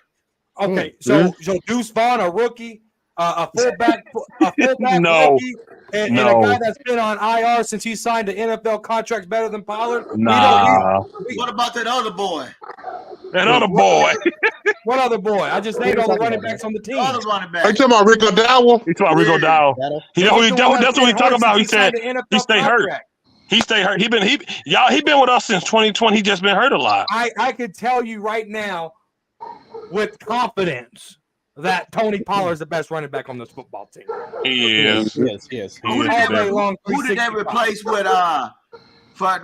Okay, so Deuce Vaughn, a rookie, a fullback No. rookie, and a guy that's been on IR since he signed an NFL contract better than Pollard. Nah. What about that other boy? That other boy. What other boy? I just named all the running backs on the team. Other running back. Are you talking about Rico Dowell? He's talking about Rico Dowell. That's what we talking about. He said he stay hurt. He stay hurt. He been with us since 2020. He just been hurt a lot. I could tell you right now with confidence that Tony Pollard is the best running back on this football team. He is. Who did they replace with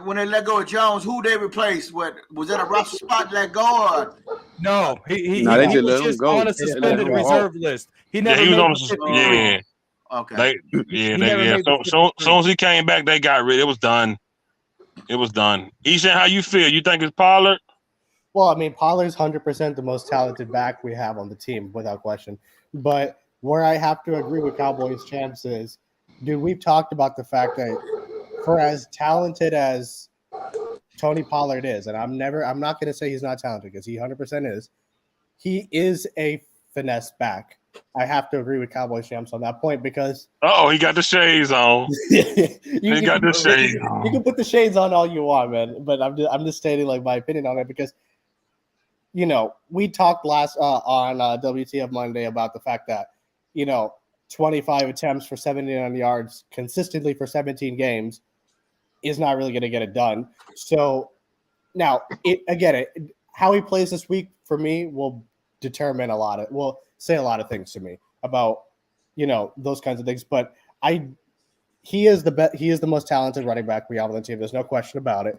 when they let go of Jones? Who they replaced with? Was that a roster spot let go or? No, he they just was let him just go. on a suspended reserve list. He never he was made on the 50. yeah. Okay. So soon as he came back, they got rid. It was done. Eshan, how you feel? You think it's Pollard? Well, I mean, Pollard's 100% the most talented back we have on the team, without question. But where I have to agree with Cowboys champs is, dude, we've talked about the fact that for as talented as Tony Pollard is, and I'm not going to say he's not talented because he 100% is, he is a finesse back. I have to agree with Cowboys champs on that point because he got the shades on. You got the shades on. You can put the shades on all you want, man. But I'm just stating like my opinion on it because we talked last on WTF Monday about the fact that 25 attempts for 79 yards consistently for 17 games is not really going to get it done. So now how he plays this week for me will determine will say a lot of things to me about those kinds of things. But he is the most talented running back we have on the team. There's no question about it.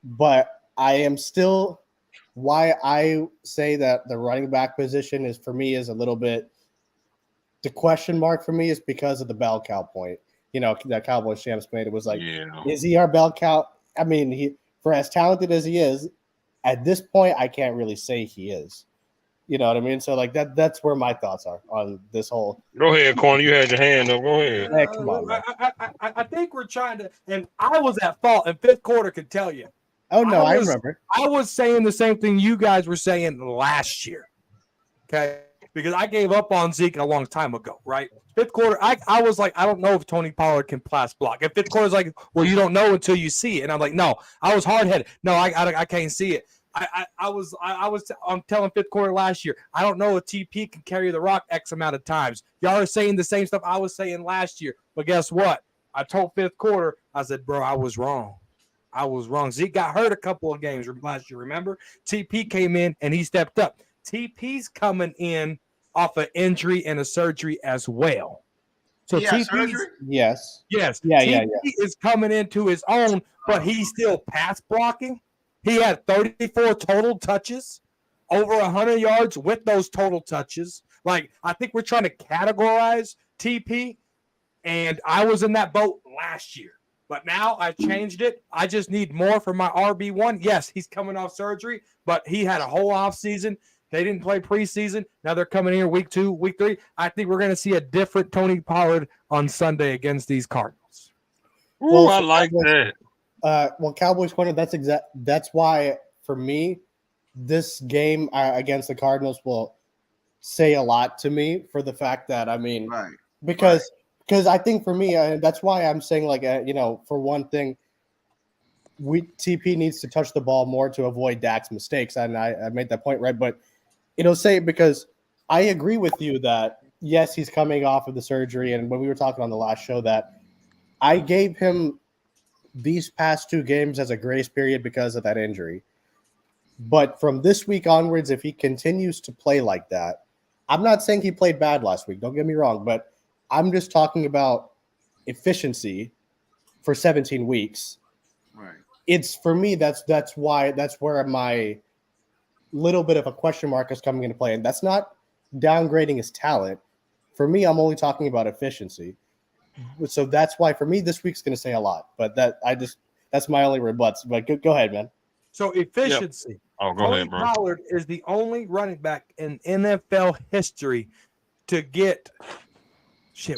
But I am still why I say that the running back position is a little bit the question mark for me is because of the bell cow point. That Cowboys champs made. It was like, is he our bell cow? I mean, for as talented as he is, at this point, I can't really say he is. You know what I mean? So like that's where my thoughts are on this whole. Go ahead, Corner. You had your hand up. Go ahead. Hey, come on, man. I think we're trying to, and I was at fault in fifth quarter. Could tell you. Oh no, I remember. I was saying the same thing you guys were saying last year. Okay, because I gave up on Zeke a long time ago, right? Fifth quarter, I was like, I don't know if Tony Pollard can pass block. And fifth quarter is like, well, you don't know until you see it. And I'm like, no, I was hard headed. No, I can't see it. I'm telling fifth quarter last year, I don't know if TP can carry the rock X amount of times. Y'all are saying the same stuff I was saying last year. But guess what? I told fifth quarter, I said, bro, I was wrong. Zeke got hurt a couple of games last year, remember? TP came in and he stepped up. TP's coming in off an injury and a surgery as well. So TP, yes. TP is coming into his own, but he's still pass blocking. He had 34 total touches, over 100 yards with those total touches. Like, I think we're trying to categorize TP, and I was in that boat last year. But now I've changed it. I just need more for my RB1. Yes, he's coming off surgery, but he had a whole offseason. They didn't play preseason. Now they're coming here week 2, week 3. I think we're going to see a different Tony Pollard on Sunday against these Cardinals. Ooh, I like that. Well, Cowboys corner. That's why for me, this game against the Cardinals will say a lot to me for the fact that because I think for me that's why I'm saying for one thing, TP needs to touch the ball more to avoid Dak's mistakes, and I made that point right. But it'll say because I agree with you that yes, he's coming off of the surgery, and when we were talking on the last show that I gave him these past 2 games as a grace period because of that injury. But from this week onwards, if he continues to play like that, I'm not saying he played bad last week. Don't get me wrong, but I'm just talking about efficiency for 17 weeks. Right. It's for me. That's where my little bit of a question mark is coming into play, and that's not downgrading his talent. For me, I'm only talking about efficiency. So that's why for me this week's going to say a lot, but that's my only rebuts. But go ahead, man. So efficiency. Yep. Oh, go Tony ahead, bro. Pollard is the only running back in NFL history to get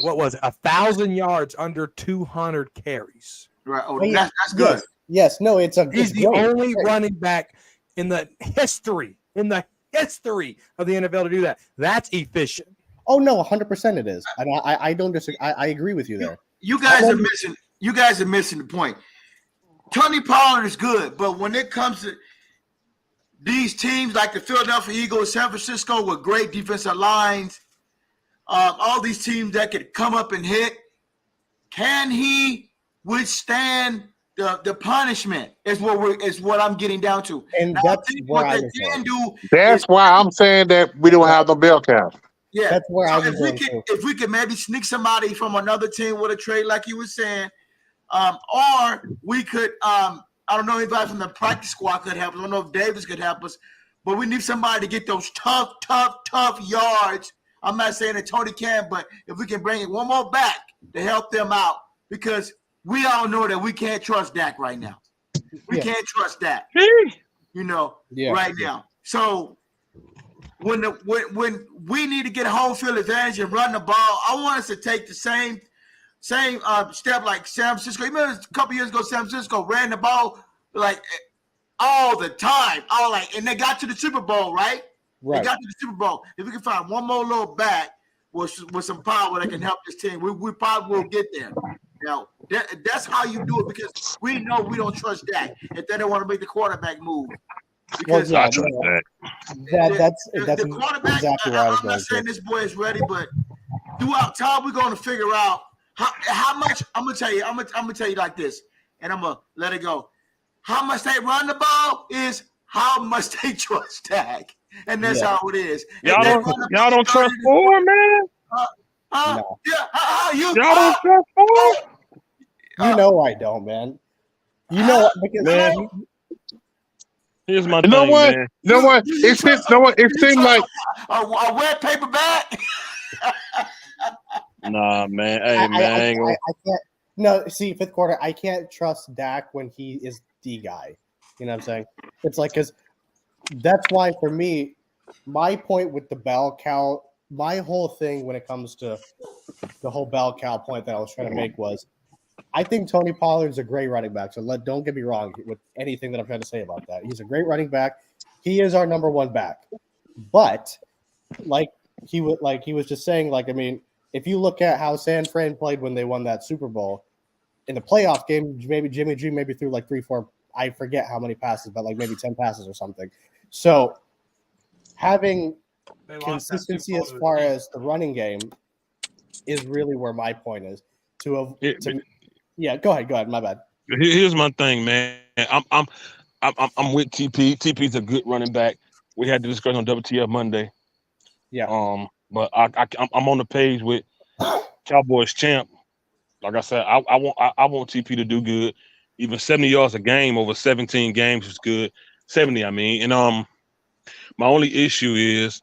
1,000 yards under 200 carries. Right. Oh, that's good. Yes. No, he's the only running back in the history of the NFL to do that. That's efficient. Oh no, 100% it is, and I don't disagree. I agree with you there. You guys are missing. You guys are missing the point. Tony Pollard is good, but when it comes to these teams like the Philadelphia Eagles, San Francisco with great defensive lines, all these teams that could come up and hit, can he withstand the punishment? Is what I'm getting down to. And now, that's what they can do. That's why I'm saying that we don't have no bell count. Yeah, that's where I was if we could maybe sneak somebody from another team with a trade, like you were saying, or we could, I don't know if anybody from the practice squad could help us. I don't know if Davis could help us, but we need somebody to get those tough yards. I'm not saying that Tony can, but if we can bring it one more back to help them out, because we all know that we can't trust Dak right now. We can't trust Dak, right now. So when we need to get home field advantage and run the ball, I want us to take the same step like San Francisco. You remember a couple years ago, San Francisco ran the ball like all the time. And they got to the Super Bowl, right? They got to the Super Bowl. If we can find one more little back with some power that can help this team, we probably will get there. Now, that's how you do it, because we know we don't trust Dak if they don't want to make the quarterback move. Because that's the quarterback, exactly right. I'm not saying this boy is ready, but throughout time we're going to figure out how much. I'm gonna tell you like this, and I'm gonna let it go. How much they run the ball is how much they trust Dak, and that's how it is. Y'all don't trust Ford, man. No. Y'all don't trust Ford. You know I don't, man. You know because man. Here's my thing, man. You know what? It seems like a wet paper bag. Nah, man. Hey, man. I can't. No, see, fifth quarter, I can't trust Dak when he is the guy. You know what I'm saying? It's like, because that's why for me, my point with the bell cow, my whole thing when it comes to the whole bell cow point that I was trying to make was, I think Tony Pollard's a great running back. So don't get me wrong with anything that I'm trying to say about that. He's a great running back. He is our number one back. But like he was just saying, like, I mean, if you look at how San Fran played when they won that Super Bowl, in the playoff game, maybe Jimmy G maybe threw like 3-4, I forget how many passes, but like maybe 10 passes or something. So having consistency as far as the running game is really where my point is. Yeah, go ahead. My bad. Here's my thing, man. I'm with TP. TP's a good running back. We had the discussion on WTF Monday. Yeah. But I'm on the page with Cowboys champ. Like I said, I want TP to do good. Even 70 yards a game over 17 games is good. 70, I mean. And my only issue is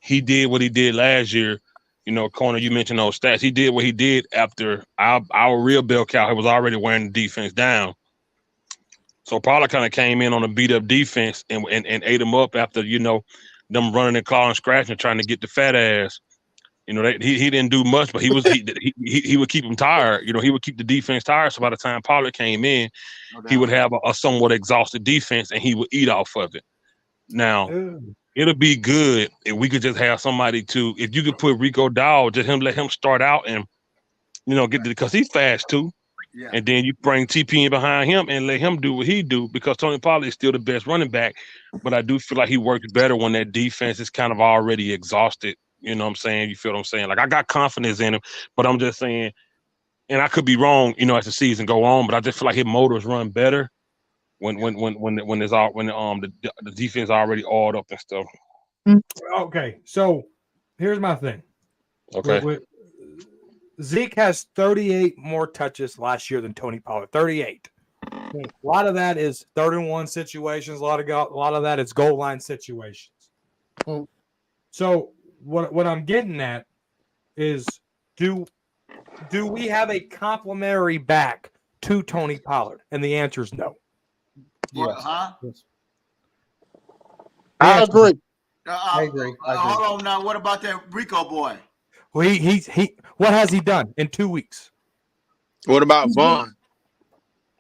he did what he did last year. You know, Corner, you mentioned those stats. He did what he did after our real bell cow was already wearing the defense down. So Pollard kind of came in on a beat up defense and ate him up after, you know, them running and clawing, scratching, trying to get the fat ass. You know, he didn't do much, but he would keep him tired. You know, he would keep the defense tired. So by the time Pollard came in, he would have a somewhat exhausted defense, and he would eat off of it. Now, it'll be good if we could just have somebody if you could put Rico Dowd, let him start out and, you know, because he's fast too. Yeah. And then you bring TP in behind him and let him do what he do, because Tony Pollard is still the best running back. But I do feel like he works better when that defense is kind of already exhausted. You know what I'm saying? You feel what I'm saying? Like, I got confidence in him, but I'm just saying, and I could be wrong, you know, as the season go on, but I just feel like his motors run better when the defense already oiled up and stuff. Okay, so here's my thing. Okay. Zeke has 38 more touches last year than Tony Pollard. 38. A lot of that is 31 situations. A lot of that is goal line situations. So what I'm getting at is, do we have a complimentary back to Tony Pollard? And the answer is no. Yes. I agree. I agree. Hold on now. What about that Rico boy? Well, he what has he done in 2 weeks? What about Vaughn?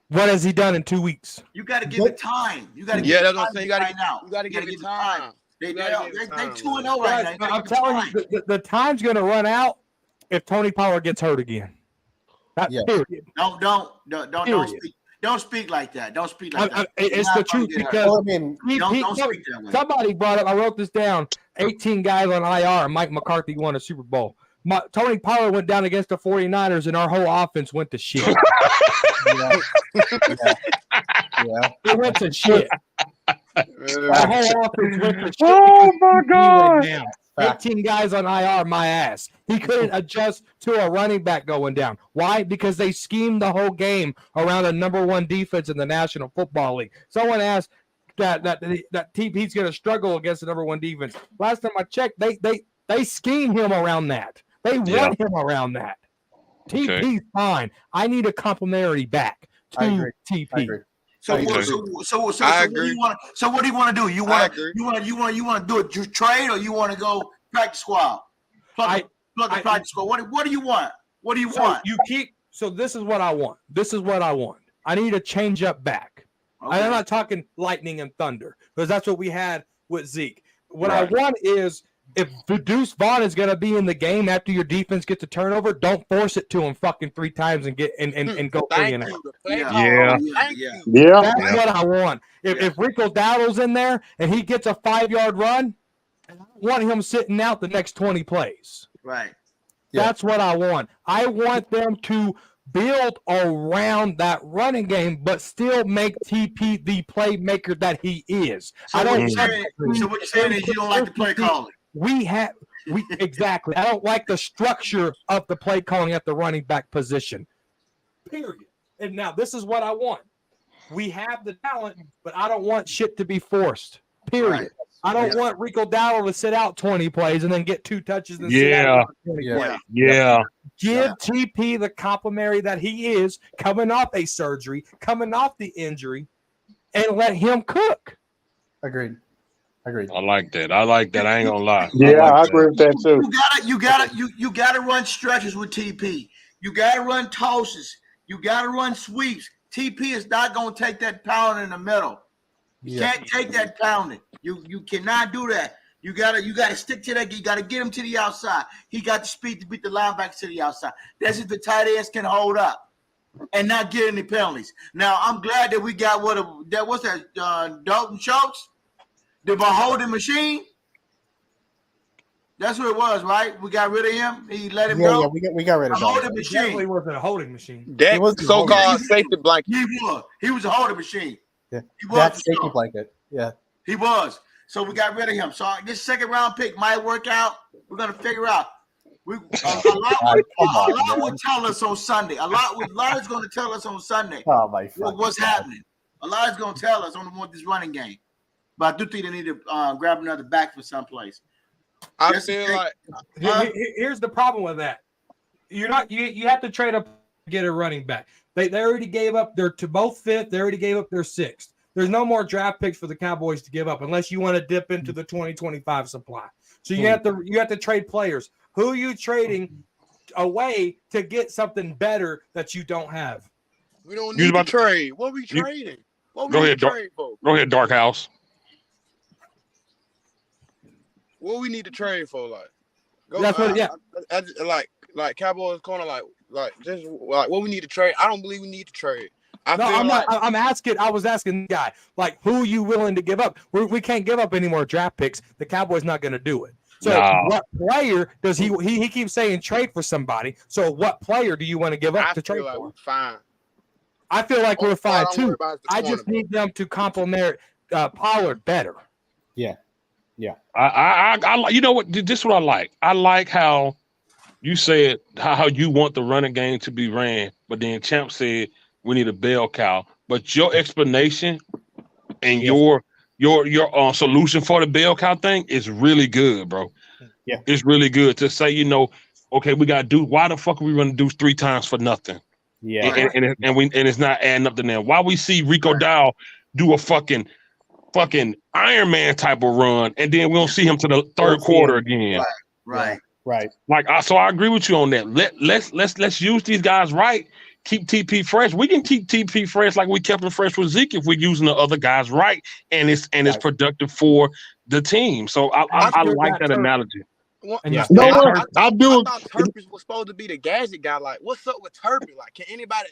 What has he done in 2 weeks? You got to give it time. You got to give it time. You got to give it time. They 2-0 right now. I'm telling you, the time's going to run out if Tony Pollard gets hurt again. Period. Don't speak like that. Don't speak like that. It's the truth, because don't speak that way. Somebody brought up, I wrote this down, 18 guys on IR, and Mike McCarthy won a Super Bowl. Tony Pollard went down against the 49ers, and our whole offense went to shit. It went to shit. Our whole offense went to shit. Oh, my God. 18 guys on IR, my ass. He couldn't adjust to a running back going down. Why? Because they schemed the whole game around a number one defense in the National Football League. Someone asked that TP's going to struggle against the number one defense. Last time I checked, they schemed him around that. They want him around that. TP's fine. I need a complimentary back to TP. So what do you want to do? You want to do it trade, or you want to go practice squad? Plug the practice squad. What do you want? What do you want? So this is what I want. I need a change up back. Okay. I'm not talking lightning and thunder, because that's what we had with Zeke. What I want is, if Deuce Vaughn is going to be in the game after your defense gets a turnover, don't force it to him fucking 3 times and get and go 3-0. Yeah. That's what I want. If Rico Dowdle's in there and he gets a 5-yard run, I want him sitting out the next 20 plays. Right. That's what I want. I want them to build around that running game, but still make TP the playmaker that he is. So what you're saying is you don't like the play calling. Exactly. I don't like the structure of the play calling at the running back position. Period. And now this is what I want. We have the talent, but I don't want shit to be forced. Period. Right. I don't want Rico Dowdle to sit out 20 plays and then get 2 touches and sit out 20 plays. Give TP the complimentary that he is, coming off a surgery, coming off the injury, and let him cook. Agreed. I like that. I ain't gonna lie. I agree with that too. You gotta run stretches with TP. You gotta run tosses. You gotta run sweeps. TP is not gonna take that pound in the middle. You can't take that pounding. You cannot do that. You gotta stick to that. You gotta get him to the outside. He got the speed to beat the linebackers to the outside. That's if the tight ends can hold up and not get any penalties. Now I'm glad that we got what's that Dalton Schultz, the holding machine. That's what it was, right? We got rid of him. He let him go. Yeah, we got rid of a Dalton. holding It machine. definitely wasn't a holding machine. That was so-called safety blanket. He was a holding machine. Yeah. He was That for safety sure. blanket. Yeah. He was. So we got rid of him. So this second round pick might work out. We're gonna figure out. A lot will tell us on Sunday. A lot is going to tell us on Sunday. Oh my! What's happening? A lot is going to tell us on this running game. But I do think they need to grab another back from someplace. I feel like here's the problem with that. You have to trade up to get a running back. They already gave up their to both fifth. They already gave up their sixth. There's no more draft picks for the Cowboys to give up unless you want to dip into the 2025 supply. So you have to trade players. Who are you trading away to get something better that you don't have? We don't need to trade. What are we trading? Go ahead, Dark House. What we need to trade for, like Cowboys corner, just like what we need to trade. I don't believe we need to trade. I was asking the guy, like, who are you willing to give up? We can't give up any more draft picks. The Cowboys not going to do it. So what player does he keeps saying trade for somebody? So what player do you want to give up to trade for? Fine. I feel like we're fine too. I just need them to complement Pollard better. Yeah. Yeah. I you know what? This is what I like. I like how you said how you want the running game to be ran, but then Champ said we need a bell cow. But your explanation and your solution for the bell cow thing is really good, bro. Yeah, it's really good to say, okay, we got to do. Why the fuck are we running do 3 times for nothing? Yeah, and it's not adding up to them. Why we see Rico Dow do a fucking Iron Man type of run, and then we don't see him to the third quarter again. Right. So I agree with you on that. Let's use these guys right. Keep TP fresh. We can keep TP fresh like we kept him fresh with Zeke if we're using the other guys right, and it's productive for the team. So I like that analogy. I thought Turpin was supposed to be the gadget guy. Like, what's up with Turpin? Like, can anybody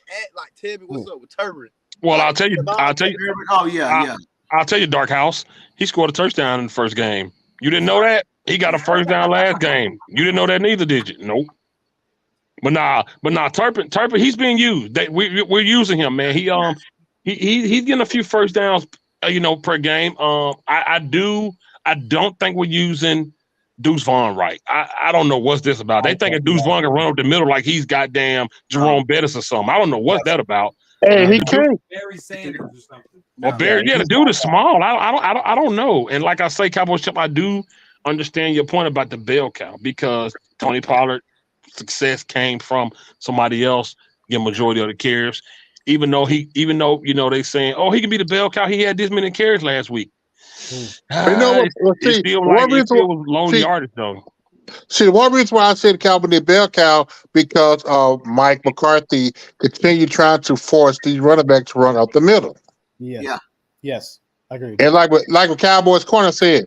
tell me what's up with Turpin? Well, I'll tell you. Oh yeah. I'll tell you, Dark House. He scored a touchdown in the first game. You didn't know that? He got a first down last game. You didn't know that neither, did you? Nope. But nah, Turpin, he's being used. We're using him, man. He's getting a few first downs, per game. I don't think we're using Deuce Vaughn right. I don't know what's this about. They think Deuce Vaughn can run up the middle like he's goddamn Jerome Bettis or something. I don't know what's that about. Hey, he can't. Barry Sanders or something. Well, Barry, the dude is small. I don't know. And like I say, Cowboys Chip, I do understand your point about the bell cow because Tony Pollard success came from somebody else getting majority of the carries. Even though they saying, oh, he can be the bell cow. He had this many carries last week. It feels long yardage though. See, one reason why I said Cowboy the bell cow because of Mike McCarthy continue trying to force these running backs to run up the middle. Yeah. Yes, I agree. And like what Cowboys corner said,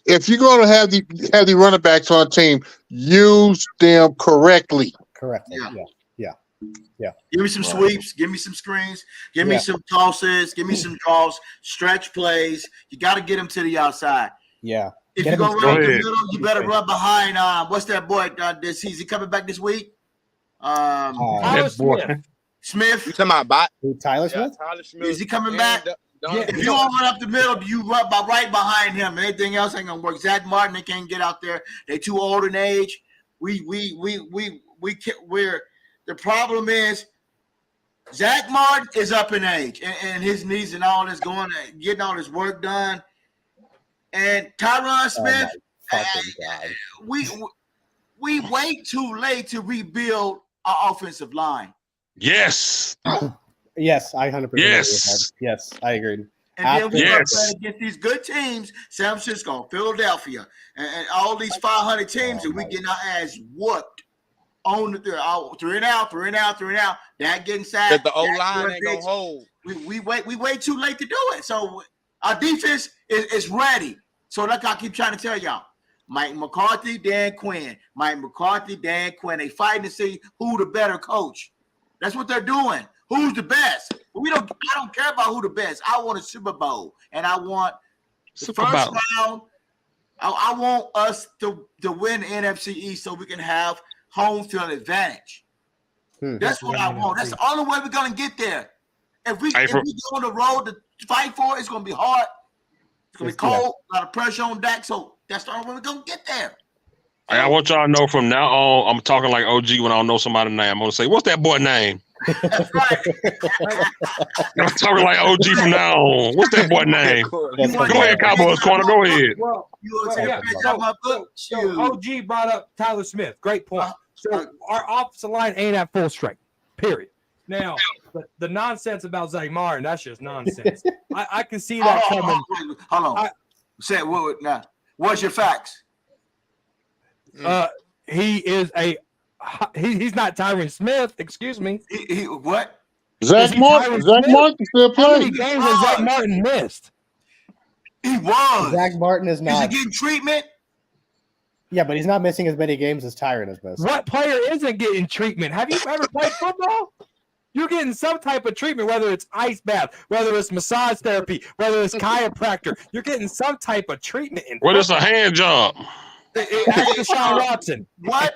if you're going to have the running backs on a team, use them correctly. Correctly. Yeah. Give me some sweeps. Give me some screens. Give me some tosses. Give me some draws. Stretch plays. You got to get them to the outside. Yeah. If you're going to run up the middle, you better run behind. What's that boy? Is he coming back this week? Smith. You talking about bot? Tyler Smith? Tyler Smith. Is he coming back? If you don't run up the middle, you run right behind him. And anything else ain't gonna work. Zach Martin, they can't get out there. They too old in age. We're the problem is Zach Martin is up in age and his knees and all this getting all his work done. And Tyron Smith, we wait too late to rebuild our offensive line. Yes. Yes, I 100% agree with that. Yes, I agree. And then we got to play against these good teams, San Francisco, Philadelphia, and all these 500 teams, and we getting our ass whooped on the 3 and out. That getting sacked. The O-line ain't gonna hold. We wait too late to do it. So our defense is ready. So like I keep trying to tell y'all, Mike McCarthy, Dan Quinn. Mike McCarthy, Dan Quinn. They fighting to see who the better coach. That's what they're doing. Who's the best? I don't care about who the best. I want a Super Bowl, and I want the first round. I want us to win the NFC East so we can have home field advantage. That's what I want. That's the only way we're gonna get there. If we go on the road to fight for it, it's gonna be hard. It's gonna be cold, a lot of pressure on Dak. So that's the only way we're gonna get there. I want y'all to know from now on, I'm talking like OG when I don't know somebody's name. I'm gonna say, what's that boy name? That's right. I'm talking like OG from now on. What's that boy name? Go ahead, Cowboys corner. Go ahead. So OG brought up Tyler Smith. Great point. So our offensive line ain't at full strength. Period. Now, the nonsense about Zach Martin, that's just nonsense. I can see that coming. Hold on. Say it. Now, what's your facts? He is he's not Tyron Smith. Excuse me. He what? Zach Martin still playing. How many games has Zach Martin missed? He was. Zach Martin is not. Is he getting treatment? Yeah, but he's not missing as many games as Tyron has missed. What player isn't getting treatment? Have you ever played football? You're getting some type of treatment, whether it's ice bath, whether it's massage therapy, whether it's chiropractor. You're getting some type of treatment. What is a hand job? Ask Deshaun Watson. What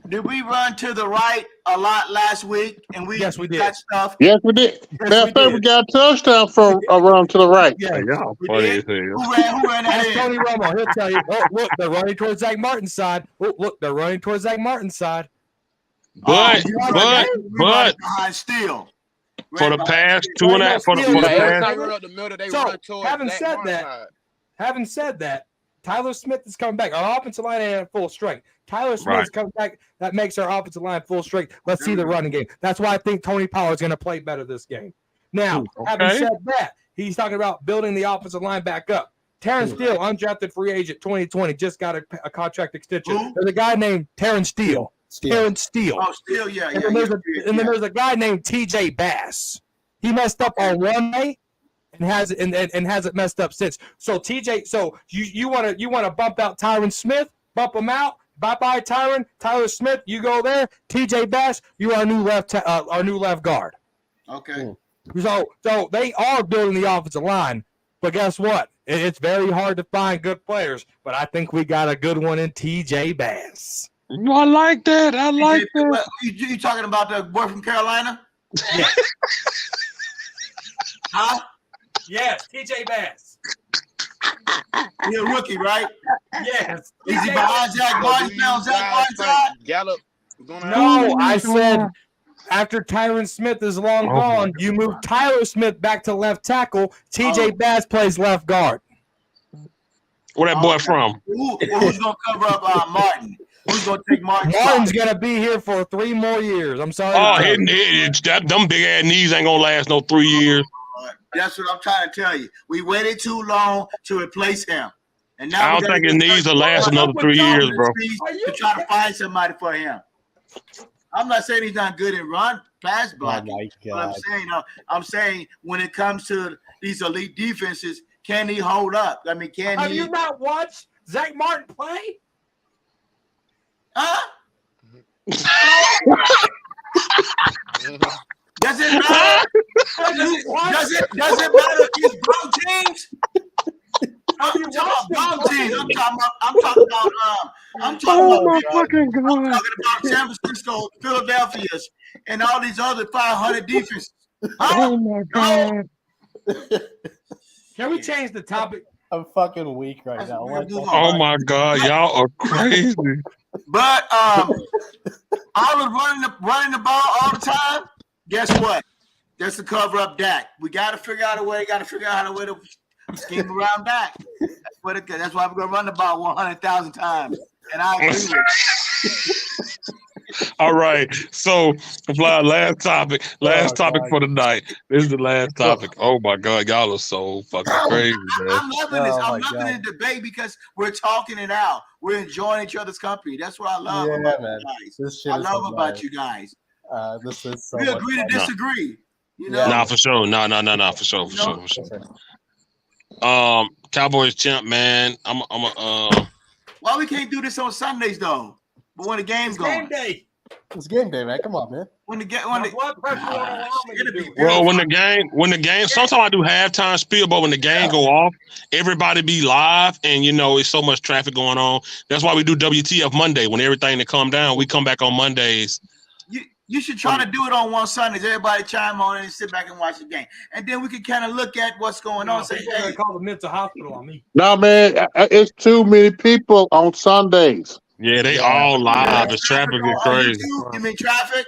did we run to the right a lot last week? And yes, we did. That stuff. Yes, we did. We got a touchdown from around to the right. Yeah, y'all funny as hell. Who ran that in? Tony Romo. He'll tell you. Oh, look, they're running towards Zach Martin's side. Oh, look, they're running towards Zach Martin's side. But behind Steele. For the past two and a half, for the past. Having said that, Tyler Smith is coming back. Our offensive line ain't at full strength. Tyler Smith is coming back. That makes our offensive line full strength. Let's see the running game. That's why I think Tony Pollard's going to play better this game. Now, having said that, he's talking about building the offensive line back up. Terrence Steele, undrafted free agent 2020, just got a contract extension. There's a guy named Terrence Steele. Terrence Steele. Oh, Steele, yeah. And then there's a guy named TJ Bass. He messed up on one day and hasn't messed up since. So TJ, you want to bump out Tyron Smith, bump him out. Bye Tyron. Tyler Smith, you go there. TJ Bass, you are our new left guard. Okay. So they are building the offensive line, but guess what? It's very hard to find good players. But I think we got a good one in TJ Bass. I like that. You talking about the boy from Carolina? Yeah. Huh? Yes, TJ Bass. He's a rookie, right? Yes. Is he behind Zach Martin? Now Zach Martin's side? Gallup. No, I said after Tyron Smith is long gone, you move Tyler Smith back to left tackle. TJ Bass plays left guard. Where that boy from? Who's going to cover up Martin? Who's going to take Martin? Martin's going to be here for 3 more years. I'm sorry. Them big ass knees ain't going to last no 3 years. That's what I'm trying to tell you. We waited too long to replace him. And now I don't think his knees will last another 3 years, bro. To try to find somebody for him. I'm not saying he's not good in pass blocking. Oh my God. I'm saying when it comes to these elite defenses, can he hold up? I mean, Have you not watched Zach Martin play? Huh? Does it matter? Does it matter if he's brown teams? I'm talking about teams. I'm talking about San Francisco, Philadelphia's, and all these other 500 defenses. Oh my God. Can we change the topic? I'm fucking weak right now. Oh my God, y'all are crazy. But I was running the ball all the time. Guess what? That's to cover up Dak. We got to figure out a way. Got to figure out a way to scheme around Dak. That's why we're gonna run the ball 100,000 times. And I agree with you. All right. So, last topic for the night. This is the last topic. Oh my God, y'all are so fucking crazy, man. I'm loving this. I'm loving the debate because we're talking it out. We're enjoying each other's company. That's what I love about you guys. I love about you guys. This is so we agree to disagree. You know? Nah, for sure. No, for sure. Cowboys champ, man. Why we can't do this on Sundays though? But when the game's going, Game day. It's game day, man. Come on, man. when the My blood pressure won't allow me to it'll be do it. Well, beautiful. when the game, sometimes I do halftime spiel, but when the game go off, everybody be live, and it's so much traffic going on. That's why we do WTF Monday. When everything to calm down, we come back on Mondays. You should try to do it on one Sundays. Everybody chime on and sit back and watch the game, and then we can kind of look at what's going on. Say, People hey, gonna call the mental hospital on me. No, man, it's too many people on Sundays. Yeah, they all live. The traffic traffic is on crazy. YouTube. You mean traffic?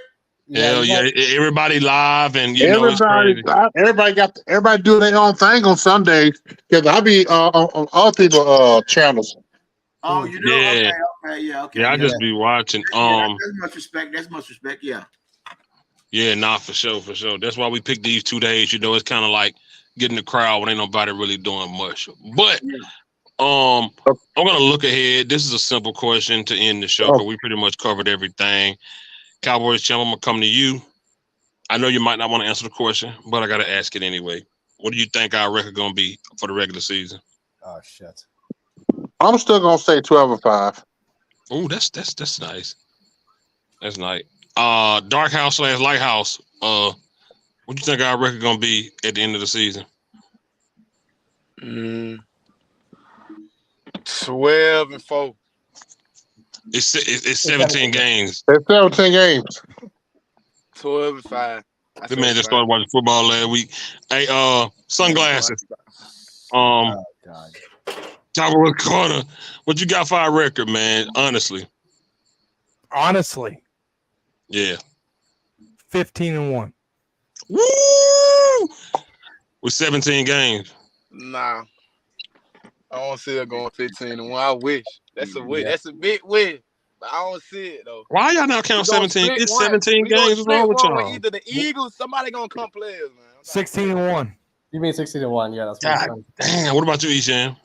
Hell yeah, everybody live, and it's Everybody, crazy. everybody do their own thing on Sundays. Because I be on other people channels. Oh, you do? Yeah. Okay, yeah, okay. Yeah, I just be watching. That's much respect. That's much respect. Yeah. Yeah, nah, for sure. That's why we picked these 2 days. It's kind of like getting the crowd when ain't nobody really doing much. But I'm gonna look ahead. This is a simple question to end the show because we pretty much covered everything. Cowboys champ, I'm gonna come to you. I know you might not want to answer the question, but I gotta ask it anyway. What do you think our record gonna be for the regular season? Oh shit. I'm still gonna say 12-5. Oh, that's nice. That's nice. Dark House / Lighthouse. What do you think our record gonna be at the end of the season? 12-4. It's 17 games. It's 17 games. 12-5. The man just started watching football last week. Hey, sunglasses. Oh god. Cowboys corner. What you got for our record, man? Honestly. Yeah. 15-1. Woo! With 17 games. Nah. I don't see it going 15-1. I wish. That's a win. That's a big win. But I don't see it though. Why y'all now count 17? It's 17 We gonna games. What's wrong with split one y'all? either the Eagles, somebody gonna come play us, man. 16-1. You mean 16-1? Yeah, that's God damn. What about you, Eshan?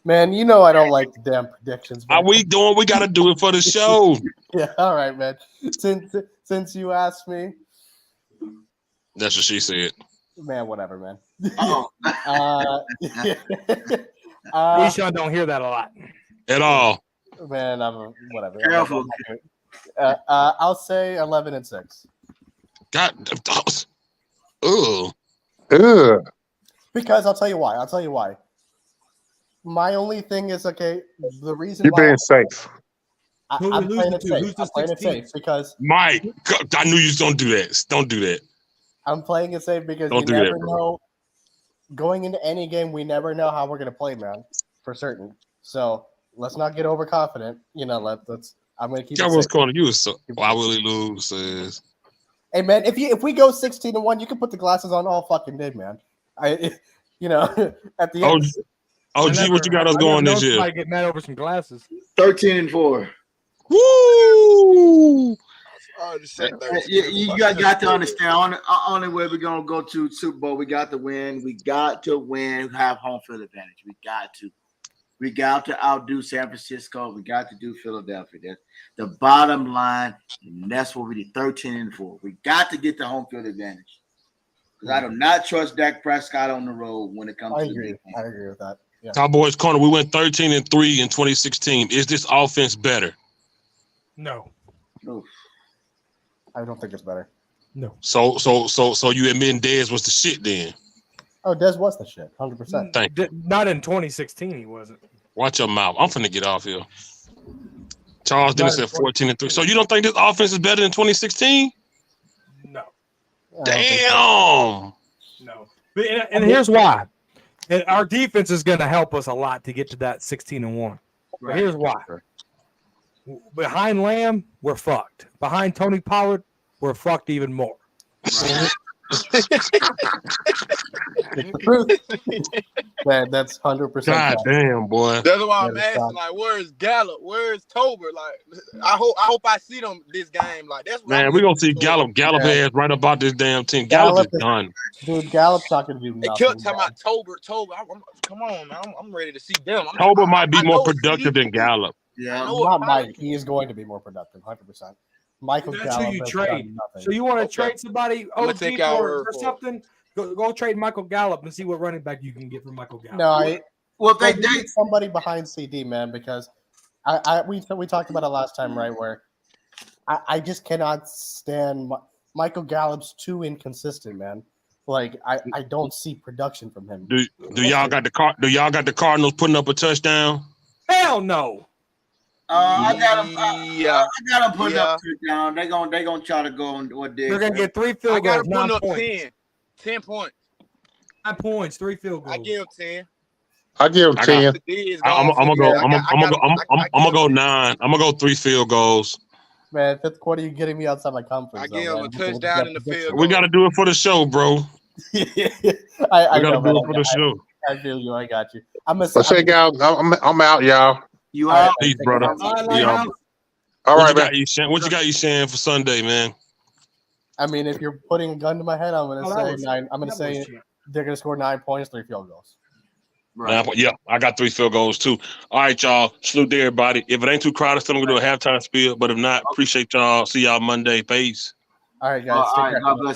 Man, you know I don't like the damn predictions. Are we doing? We got to do it for the show. Yeah, all right, man. Since you asked me, That's what she said. man, whatever, man. Oh. Eshaun don't hear that a lot. At all. Man, I'm whatever. Careful. I'll say 11-6. God. Ugh. Ugh. Because I'll tell you why. My only thing is the reason You're why being safe. Who I'm we playing losing it to? safe. Who's the I'm playing it 16th? safe because Mike, I knew you was going to do that. Don't do that. I'm playing it safe because Don't you do never that, bro. know. Going into any game, we never know how we're gonna play, man, for certain. So let's not get overconfident. Let's. I'm gonna keep. Cowboys It corner, you was so. Why will he lose? Says. Hey man, if we go 16-1, you can put the glasses on all fucking day, man. At the end. OG, what you got us going this year? I get mad over some glasses. 13-4. Woo! You got to understand. Only way we're gonna go to Super Bowl, we got to win. We got to win. Have home field advantage. We got to outdo San Francisco. We got to do Philadelphia. That's the bottom line, and that's what we did. 13-4. We got to get the home field advantage. Because I do not trust Dak Prescott on the road when it comes to the big game. I agree with that. Yeah. Cowboys corner, we went 13-3 in 2016. Is this offense better? No. Oof. I don't think it's better. No. So you admitting Dez was the shit then? Oh, Dez was the shit, 100%. Thank you. Not in 2016, he wasn't. Watch your mouth. I'm finna get off here. Charles Dennis said 14-3. So you don't think this offense is better than 2016? No. Damn. No. And here's why. And our defense is going to help us a lot to get to that 16-1. But here's why. Behind Lamb, we're fucked. Behind Tony Pollard, we're fucked even more. Man, that's 100%. God damn, boy. That's why I'm asking, like, where's Gallup? Where's Tober? Like, I hope I see them this game. Like, that's what Man, we're gonna see Gallup. Gallup has right about this damn team. Gallup is done. Dude, Gallup's not gonna do nothing. They kept talking about Tober. Come on, man. I'm ready to see them. Tober might be more productive than Gallup. Yeah, not Mike. He is going to be more productive, 100%. Michael That's Gallup who you has trade. done nothing. So you want to trade somebody OG or something? Go trade Michael Gallup and see what running back you can get from Michael Gallup. No, Well, if they they need somebody behind CD, man, because we talked about it last time, right? Where I just cannot stand Michael Gallup's too inconsistent, man. Like I don't see production from him. Do y'all got the Cardinals putting up a touchdown? Hell no. I got them. Yeah. I got them putting up down. They gonna try to go on what they. They're gonna get 3 I field got goals. him putting 9 up points. 10 points. 9 points. 3 field goals. I give him 10. I give him 10. I'm gonna go 9. I'm gonna go 3 field goals. Man, fifth quarter, you're getting me outside my comfort zone. I give him man. a touchdown in the field goal. We got to do it for the show, bro. I We got to know, do man. it for the show. I feel you. I got you. I'm So say, guys, I'm out, y'all. You All are. right, Peace, brother. Lighthouse. All What right, you man. got you saying? What you got you saying for Sunday, man? I mean, if you're putting a gun to my head, I'm gonna Oh, say that was- 9. I'm gonna that say was cheap. they're gonna score 9 points, 3 field goals. Right. Yeah, I got 3 field goals too. All right, y'all. Salute to everybody. If it ain't too crowded, still gonna do a halftime spiel. But if not, appreciate y'all. See y'all Monday. Peace. All right, guys. All take right. care. God bless.